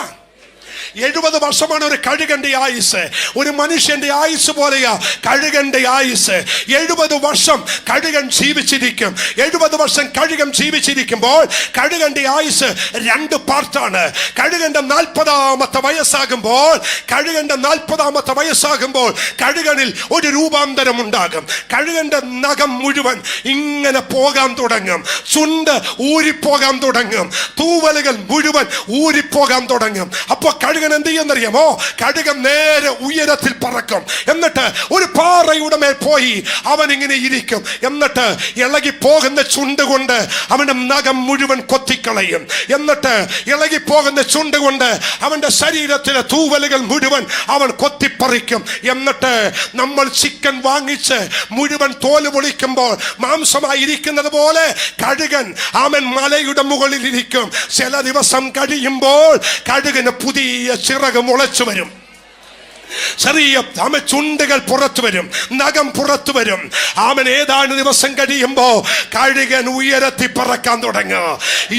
70 വർഷമാണ് ഒരു കഴുകന്റെ ആയുസ്. ഒരു മനുഷ്യന്റെ ആയുസ് പോലെയാ കഴുകന്റെ ആയുസ്. 70 വർഷം കഴുകൻ ജീവിച്ചിരിക്കും. 70 വർഷം കഴുകൻ ജീവിച്ചിരിക്കുമ്പോൾ കഴുകന്റെ ആയുസ് 2 പാർട്ടാണ്. കഴുകന്റെ 40-ാമത്തെ വയസ്സാകുമ്പോൾ കഴുകനിൽ ഒരു രൂപാന്തരം ഉണ്ടാകും. കഴുകന്റെ നഖം മുഴുവൻ ഇങ്ങനെ പോകാൻ തുടങ്ങും, ചുണ്ട് ഊരിപ്പോകാൻ തുടങ്ങും, തൂവലുകൾ മുഴുവൻ ഊരിപ്പോകാൻ തുടങ്ങും. അപ്പൊ കഴുകൻ എന്ത് ചെയ്യുന്നറിയാമോ? കഴുകൻ നേരെ ഉയരത്തിൽ പറക്കും. എന്നിട്ട് ഒരു പാറയുടെ മേൽ പോയി അവൻ ഇങ്ങനെ ഇരിക്കും. എന്നിട്ട് ഇളകി പോകുന്ന ചുണ്ട് കൊണ്ട് അവന്റെ നഖം മുഴുവൻ കൊത്തിക്കളയും. എന്നിട്ട് ഇളകി പോകുന്ന ചുണ്ട് കൊണ്ട് അവന്റെ ശരീരത്തിലെ തൂവലുകൾ മുഴുവൻ അവൻ കൊത്തിപ്പറിക്കും. എന്നിട്ട് നമ്മൾ ചിക്കൻ വാങ്ങിച്ച് മുഴുവൻ തോല് പൊളിക്കുമ്പോൾ മാംസമായി ഇരിക്കുന്നത് പോലെ കഴുകൻ അവൻ മലയുടെ മുകളിൽ ഇരിക്കും. ചില ദിവസം കഴിയുമ്പോൾ കഴുകന് പുതിയ ചിറക് മുളച്ചു വരും. ചെറിയ ചുണ്ടുകൾ പുറത്തു വരും, നഖം പുറത്തു വരും. അവൻ ഏതാനും ദിവസം കഴിയുമ്പോ കഴുകൻ ഉയരത്തി പറക്കാൻ തുടങ്ങും.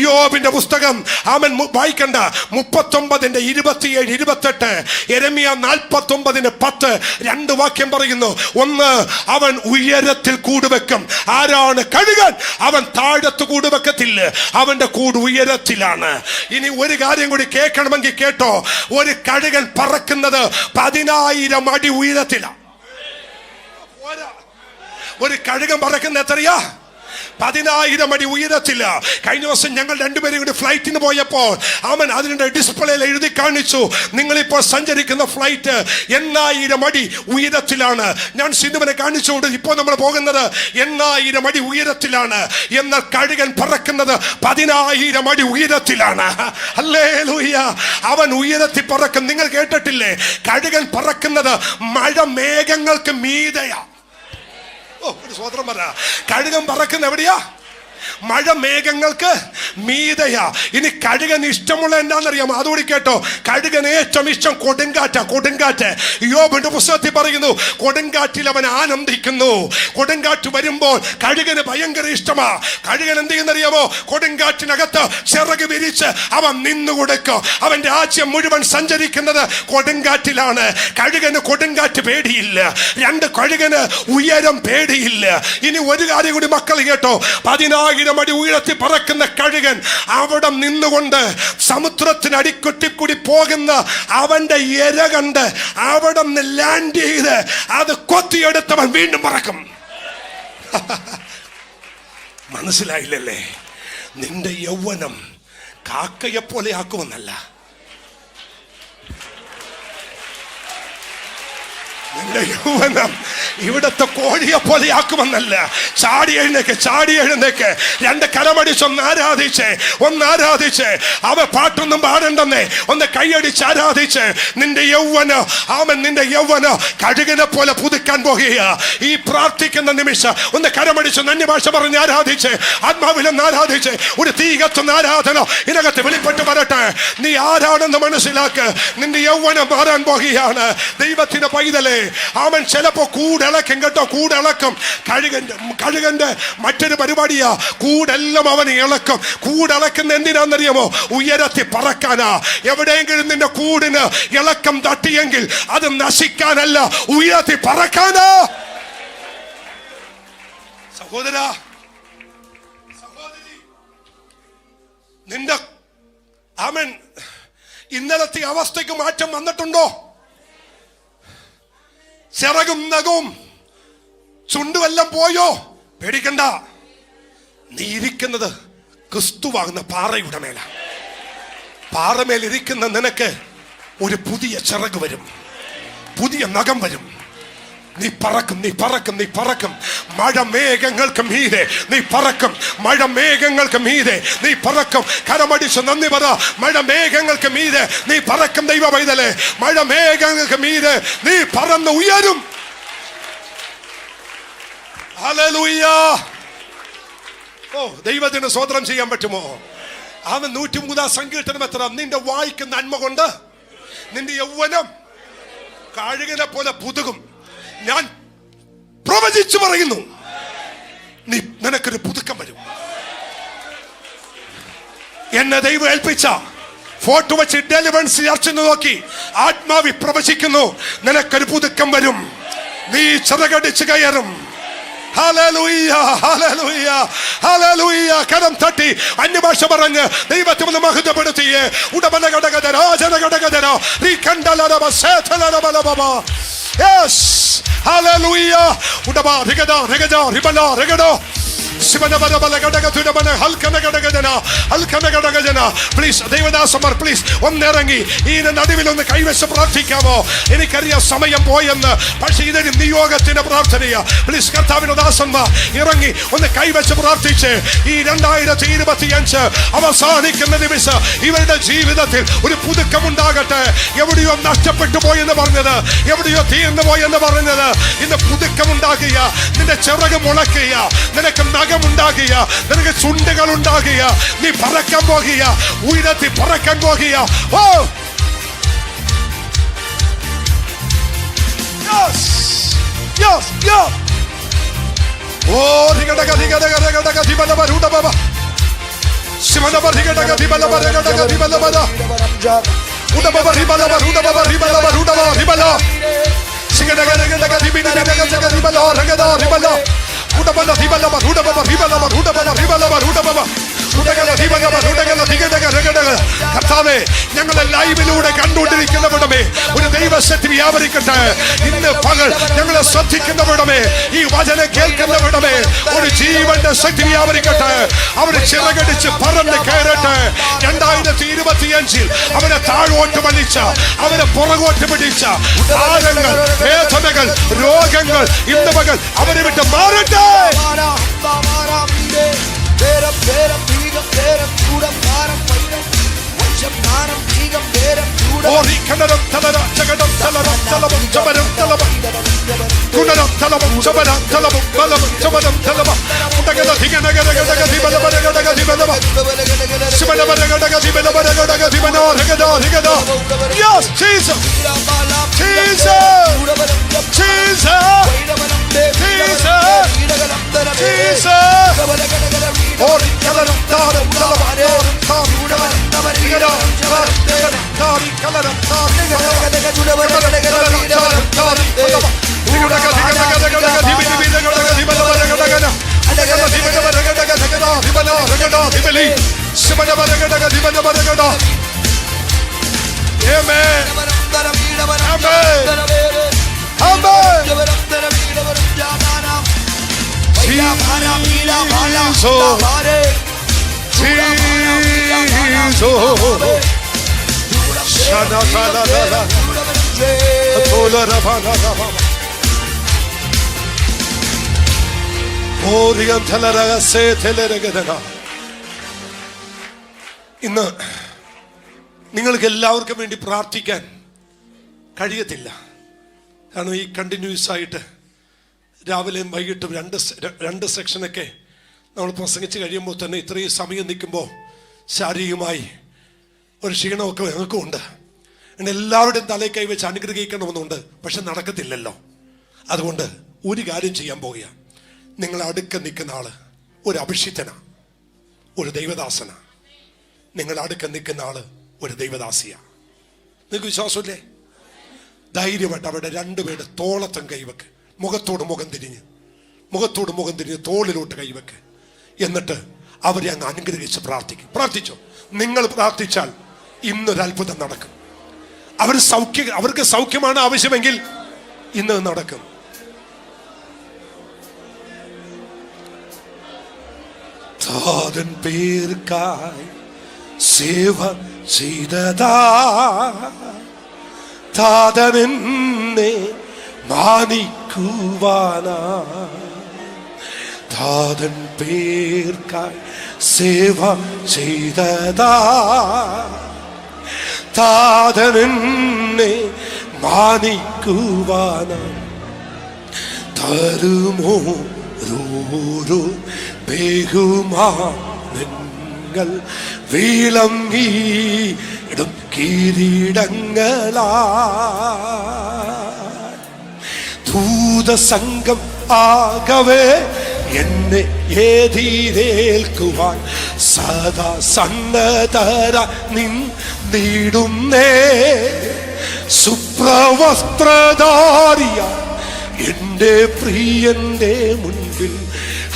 യോബിന്റെ പുസ്തകം അവൻ വായിക്കണ്ട, 39:27-28, യെരമ്യ 49:10, 2 വാക്യം പറയുന്നു. ഒന്ന്, അവൻ ഉയരത്തിൽ കൂടുവെക്കും. ആരാണ് കഴുകൻ? അവൻ താഴത്ത് കൂടുവെക്കത്തില്ല, അവന്റെ കൂട് ഉയരത്തിലാണ്. ഇനി ഒരു കാര്യം കൂടി കേൾക്കണമെങ്കിൽ കേട്ടോ, ഒരു കഴുകൻ പറക്കുന്നത് 10,000 അടി ഉയരത്തിലാണ്. ഒരു കഴുകൻ പറക്കുന്ന എത്രയാ? 10,000 അടി ഉയരത്തില്ല. കഴിഞ്ഞ ദിവസം ഞങ്ങൾ രണ്ടുപേരും കൂടി ഫ്ലൈറ്റിന് പോയപ്പോൾ അവൻ അതിന്റെ ഡിസ്പ്ലേയിൽ എഴുതി കാണിച്ചു, നിങ്ങളിപ്പോൾ സഞ്ചരിക്കുന്ന ഫ്ലൈറ്റ് 8,000 അടി ഉയരത്തിലാണ്. ഞാൻ സിന്ധുവിനെ കാണിച്ചുകൊണ്ട് ഇപ്പോൾ നമ്മൾ പോകുന്നത് 8,000 അടി ഉയരത്തിലാണ്. എന്നാൽ കഴുകൻ പറക്കുന്നത് 10,000 അടി ഉയരത്തിലാണ്. ഹല്ലേലൂയ! അവൻ ഉയരത്തിൽ പറക്കും. നിങ്ങൾ കേട്ടിട്ടില്ലേ, കഴുകൻ പറക്കുന്നത് മഴ മേഘങ്ങൾക്ക് മീതെയാ. ഒരു സ്വതന്ത്രം പറ. കഴുകൻ പറക്കുന്ന എവിടെയാ? മഴ മേഘങ്ങൾക്ക് മീതയാ. ഇനി കഴുകൻ ഇഷ്ടമുള്ള എന്താണെന്നറിയാമോ? അതുകൂടി കേട്ടോ. കഴുകൻ ഏറ്റവും ഇഷ്ടം കൊടുങ്കാറ്റാ. കൊടുങ്കാറ്റ്. യോബിന്റെ പുസ്തകത്തിൽ പറയുന്നു, കൊടുങ്കാറ്റിൽ അവൻ ആനന്ദിക്കുന്നു. കൊടുങ്കാറ്റ് വരുമ്പോൾ കഴുകന് ഭയങ്കര ഇഷ്ടമാ. കഴുകൻ എന്ത് ചെയ്യുന്നറിയാമോ? കൊടുങ്കാറ്റിനകത്ത് ചിറക് വിരിച്ച് അവൻ നിന്നുകൊടുക്കും. അവൻ രാജ്യം മുഴുവൻ സഞ്ചരിക്കുന്നത് കൊടുങ്കാറ്റിലാണ്. കഴുകന് കൊടുങ്കാറ്റ് പേടിയില്ല. 2, കഴുകന് ഉയരം പേടിയില്ല. ഇനി ഒരു കാര്യം കൂടി മക്കൾ കേട്ടോ. 10,000 അടി ഉയരത്തിൽ പറക്കുന്ന കഴുകൻ അവിടെ നിന്നുകൊണ്ട് സമുദ്രത്തിനടിക്കുട്ടി കൂടി പോകുന്ന അവന്റെ ഇര കണ്ട് അവിടെ നിന്ന് ലാൻഡ് ചെയ്ത് അത് കൊത്തിയെടുത്തവൻ വീണ്ടും പറക്കും. മനസ്സിലായില്ലല്ലേ? നിന്റെ യൗവനം കാക്കയെ പോലെ ആക്കുമെന്നല്ല, നിന്റെ യൗവനം ഇവിടത്തെ കോഴിയെ പോലെ ആക്കുമെന്നല്ല. ചാടി എഴുന്നേക്ക്, ചാടി എഴുന്നേക്ക്. 2 കരമടിച്ച് ഒന്ന് ആരാധിച്ച്. അവ പാട്ടൊന്നും പാടണ്ടെന്നേ, ഒന്ന് കൈയടിച്ച് ആരാധിച്ച്. നിന്റെ യൗവന കഴുകനെ പോലെ പുതുക്കാൻ പോകുക. ഈ പ്രാർത്ഥിക്കുന്ന നിമിഷം ഒന്ന് കരമടിച്ച് അന്യഭാഷ പറഞ്ഞ് ആരാധിച്ച്, ആത്മാവിലെന്ന് ആരാധിച്ച്, ഒരു തീ കത്തുന്ന ആരാധന ഇതിനകത്ത് വെളിപ്പെട്ട് വരട്ടെ. നീ ആരാണെന്ന് മനസ്സിലാക്ക്. നിന്റെ യൗവനം മാറാൻ പോകുകയാണ്. ദൈവത്തിന്റെ പൈതലേ, അവൻ ചിലപ്പോ കൂടിളക്കും കേട്ടോ, കൂടിളക്കും. കഴുകന്റെ മറ്റൊരു പരിപാടിയാ, കൂടെല്ലാം അവൻ ഇളക്കും. കൂടിളക്കുന്ന എന്തിനാണെന്നറിയാമോ? ഉയരത്തിൽ പറക്കാനാ. എവിടെയെങ്കിലും നിന്റെ കൂടിന് ഇളക്കം തട്ടിയെങ്കിൽ അത് നശിക്കാനല്ല, ഉയരത്തിൽ പറക്കാനാ. സഹോദരാ, സഹോദരി, നിന്റെ അവൻ ഇന്നലത്തെ അവസ്ഥയ്ക്ക് മാറ്റം വന്നിട്ടുണ്ടോ? ചിറകും നഖവും ചുണ്ടുമെല്ലാം പോയോ? പേടിക്കണ്ട. നീ ഇരിക്കുന്നത് ക്രിസ്തുവാകുന്ന പാറയുടെ മേല. പാറമേൽ ഇരിക്കുന്ന നിനക്ക് ഒരു പുതിയ ചിറക് വരും, പുതിയ നഖം വരും. നീ പറക്കും, നീ പറക്കും, നീ പറക്കും. മഴ മേഘങ്ങൾക്ക് മീതെ നീ പറക്കും. മഴ മേഘങ്ങൾക്ക് മീതെ നീ പറക്കും. കരമടിച്ച് നന്ദി പറ. മഴ മേഘങ്ങൾക്ക് മീതെ നീ പറക്കും. ദൈവ പൈതലേ, മഴ മേഘങ്ങൾക്ക് മീതെ നീ പറന്ന് ഉയരും. ഹല്ലേലൂയ! ഓ, ദൈവത്തിന് സ്തോത്രം ചെയ്യാൻ പറ്റുമോ? അവൻ 103 സങ്കീർത്തനം എത്ര? നിന്റെ വായിക്ക് നന്മ കൊണ്ട് നിന്റെ യൗവനം കഴുകനെ പോലെ പുതുകും. ഞാൻ പ്രവചിച്ചു പറയുന്നു, നിനക്കൊരു പുതുക്കം വരും. എന്നെ ദൈവം ഏൽപ്പിച്ച ഫോട്ടോ വെച്ച് ഡെലിവറൻസ് ചർച്ച നോക്കി ആത്മാവി പ്രവചിക്കുന്നു, നിനക്കൊരു പുതുക്കം വരും. നീ ചിറകടിച്ച് കയറും. Hallelujah, hallelujah, hallelujah. കരം തട്ടി അന്യഭാഷ പറഞ്ഞ് ദൈവത്തെ ഒന്ന് മഹത്വപ്പെടുത്തിയേ. ഉടമന ഘടകധര രാജന ഘടകധര നീ കണ്ടലരബ സേതലരബലബ. Yes, hallelujah. ഉടമ രഗദ രഗദ റിബല രഗദ ദൈവദാസന്മാർ പ്ലീസ് ഒന്നിറങ്ങി ഈ നടുവിൽ ഒന്ന് കൈവശം പ്രാർത്ഥിക്കാമോ? എനിക്കറിയാം സമയം പോയെന്ന്, പക്ഷെ ഇതൊരു നിയോഗത്തിന്റെ പ്രാർത്ഥനയാ. പ്ലീസ് കർത്താവിന്റെ ദാസന്മാർ ഇറങ്ങി ഒന്ന് കൈവശം പ്രാർത്ഥിച്ച് ഈ 2025 അവസാനിക്കുന്ന നിമിഷം ഇവരുടെ ജീവിതത്തിൽ ഒരു പുതുക്കമുണ്ടാകട്ടെ. എവിടെയോ നഷ്ടപ്പെട്ടു പോയെന്ന് പറഞ്ഞത്, എവിടെയോ തീർന്നു പോയെന്ന് പറഞ്ഞത്, ഇന്ന് പുതുക്കമുണ്ടാകുക. നിന്റെ ചിറക് മുളയ്ക്കുക, നിനക്ക് നഖമുണ്ടാകുക, നിനക്ക് ചുണ്ടുകൾ ഉണ്ടാകുക. നീ പറക്കാൻ പോകുക, ഉയരത്തിൽ പറക്കാൻ പോകുക. ഓ, Yes, yes. Oh, rigadaka rigadaka dibala baruda baba. Simana rigadaka dibala baruda dibala baba. Uda baba ribala baruda baba ribala baruda baba ribala. Sigadaka rigadaka dibala ragada ribala. Uda baba ribala baruda baba ribala baruda baba ribala baruda baba. കർത്താവേ, ഞങ്ങളെ ലൈവിലൂടെ കണ്ടുകൊണ്ടിരിക്കുന്നവിടമേ ഒരു ദൈവശക്തി വ്യാപരിക്കട്ടെ. ഇന്ന് പകൽ ഞങ്ങളെ ശ്രദ്ധിക്കുന്നവിടമേ, ഈ വചനം കേൾക്കുന്നവിടമേ ഒരു ജീവന്റെ ശക്തി വ്യാപരിക്കട്ടെ. അവര് ചിറകടിച്ച് പറന്ന് കയറട്ടെ. 2025 അവരെ താഴോട്ട് വലിച്ച, അവരെ പുറകോട്ട് പിടിച്ച ഭാരങ്ങൾ, വേദനകൾ, രോഗങ്ങൾ ഇന്ന് പകൽ അവരെ വിട്ട് മാറട്ടെ. Yes, Jesus. Amen. ഇന്ന് നിങ്ങൾക്ക് എല്ലാവർക്കും വേണ്ടി പ്രാർത്ഥിക്കാൻ കഴിയത്തില്ല. കാരണം ഈ കണ്ടിന്യൂസ് ആയിട്ട് രാവിലെയും വൈകിട്ടും രണ്ട് സെക്ഷനൊക്കെ നമ്മൾ പ്രസംഗിച്ച് കഴിയുമ്പോൾ തന്നെ ഇത്രയും സമയം നിൽക്കുമ്പോൾ ശാരീരികമായി ഒരു ക്ഷീണമൊക്കെ ഞങ്ങൾക്കും ഉണ്ട്. എല്ലാവരുടെയും തലയിൽ കൈവച്ച് അനുഗ്രഹിക്കണമെന്നുണ്ട്. പക്ഷെ നടക്കത്തില്ലല്ലോ. അതുകൊണ്ട് ഒരു കാര്യം ചെയ്യാൻ പോകുക. നിങ്ങൾ അടുക്ക നിൽക്കുന്ന ആള് ഒരു അഭിഷിക്തനാ, ഒരു ദൈവദാസനാ. നിങ്ങൾ അടുക്ക നിൽക്കുന്ന ആള് ഒരു ദൈവദാസിയാ. നിങ്ങൾക്ക് വിശ്വാസമില്ലേ? ധൈര്യമായിട്ട് അവിടെ രണ്ടുപേരുടെ തോളത്തും കൈവെക്ക്. മുഖത്തോട് മുഖം തിരിഞ്ഞ് തോളിലോട്ട് കൈവെക്ക്. എന്നിട്ട് അവരെ അങ്ങ് അനുഗ്രഹിച്ച് പ്രാർത്ഥിച്ചോ. നിങ്ങൾ പ്രാർത്ഥിച്ചാൽ ഇന്നൊരു അത്ഭുതം നടക്കും. അവർക്ക് സൗഖ്യമാണ് ആവശ്യമെങ്കിൽ ഇന്ന് നടക്കും. താതൻ പേർക്കായി സേവ ചെയ്തതാ, താതനെന്നെ മാനിക്കുവാനാ. താതൻ പേർക്കായി സേവ ചെയ്തതാ, താതനെന്നെ മാനിക്കുവാനാ. തരുമോ ഓരോ ബഹുമാനങ്ങൾ വിളങ്ങിയിടും കിരീടങ്ങളാ. ദൂതസംഘം ആകവേ എന്നെ എതിരേൽക്കുവാൻ സദാ സന്നദ്ധര നിന്നിടുന്നേ. സുപ്രവസ്ത്രധാരിയ എന്റെ പ്രിയന്റെ മുൻപിൽ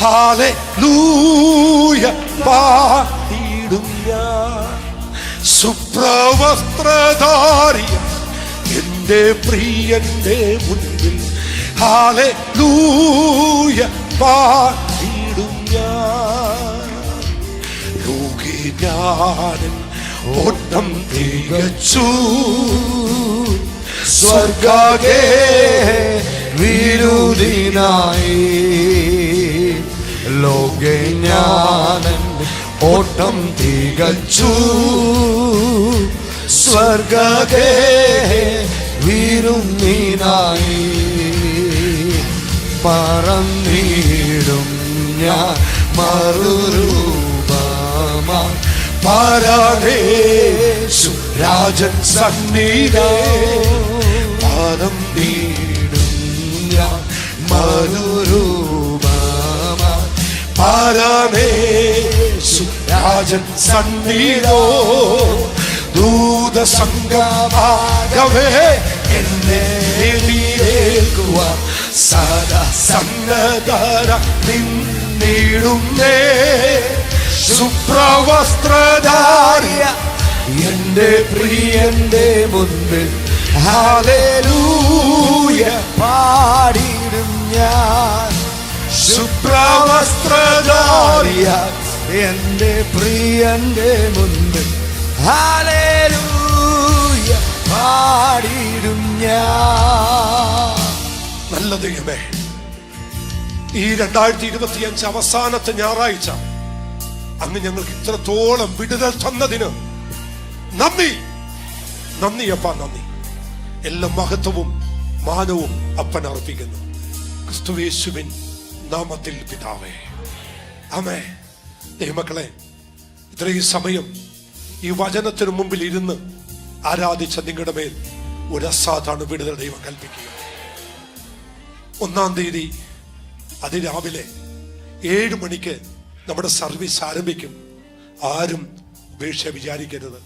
ഹല്ലേലൂയ പാടിടും ഞാൻ. സുപ്രവസ്ത്രധാരിയ എന്റെ പ്രിയന്റെ മുൻപിൽ ഹല്ലേലൂയ പാടിടും ഞാൻ. ലോകേ ഞാനൻ ഓട്ടം തികച്ചു, സ്വർഗ്ഗേ വിരുദിനായി. ലോകേ ഞാനൻ ഓട്ടം തികച്ചു, സ്വർഗ്ഗേ വിരുദിനായി. പറന്നിടും ഞാൻ മറുരൂപമാ പരമേശു രാജൻ സന്നിധി. പറന്നിടും ഞാൻ രാജൻ സന്നിധോ ദൂതസംഗമാകവേ എന്നെ എതിരേൽക്കുവാൻ സദാ സന്നദ്ധര നിന്നിടുന്നേ. സുപ്രവസ്ത്രധാരിയ എന്റെ പ്രിയന്റെ മുൻപിൽ ഹല്ലേലൂയ പാടിയിടും ഞാൻ. സുപ്രവസ്ത്രധാരിയ എന്റെ പ്രിയന്റെ മുൻപിൽ ഹല്ലേലൂയ പാടിയിടും ഞാൻ. നല്ല ദൈവമേ, ഈ 2025 അവസാനത്തെ ഞായറാഴ്ച അങ്ങ് ഞങ്ങൾക്ക് ഇത്രത്തോളം വിടുതൽ തന്നതിന് നന്ദി. നന്ദി അപ്പ, നന്ദി. എല്ലാ മഹത്വവും മാനവും അപ്പൻ അർപ്പിക്കുന്നു ക്രിസ്തുയേശുവിൻ നാമത്തിൽ പിതാവേ, ആമേൻ. ദൈവമക്കളെ, ഇത്രയും സമയം ഈ വചനത്തിന് മുമ്പിൽ ഇരുന്ന് ആരാധിച്ച നിങ്ങളുടെ മേൽ ഒരു അസാധാരണ വിടുതൽ ദൈവം കൽപ്പിക്കുക. 1-ാം തീയതി അതിരാവിലെ 7 മണിക്ക് നമ്മുടെ സർവീസ് ആരംഭിക്കും. ആരും ഉപേക്ഷ വിചാരിക്കരുത്.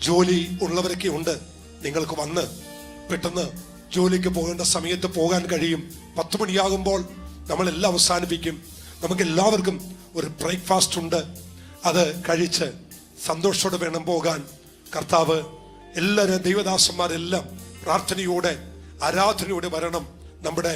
ജോലി ഉള്ളവരൊക്കെ ഉണ്ട്. നിങ്ങൾക്ക് വന്ന് പെട്ടെന്ന് ജോലിക്ക് പോകേണ്ട സമയത്ത് പോകാൻ കഴിയും. 10 മണിയാകുമ്പോൾ നമ്മളെല്ലാം അവസാനിപ്പിക്കും. നമുക്ക് എല്ലാവർക്കും ഒരു ബ്രേക്ക്ഫാസ്റ്റ് ഉണ്ട്. അത് കഴിച്ച് സന്തോഷത്തോടെ വേണം പോകാൻ. കർത്താവ് എല്ലാവരും, ദൈവദാസന്മാരെല്ലാം പ്രാർത്ഥനയോടെ ആരാധനയോടെ വരണം. നമ്മുടെ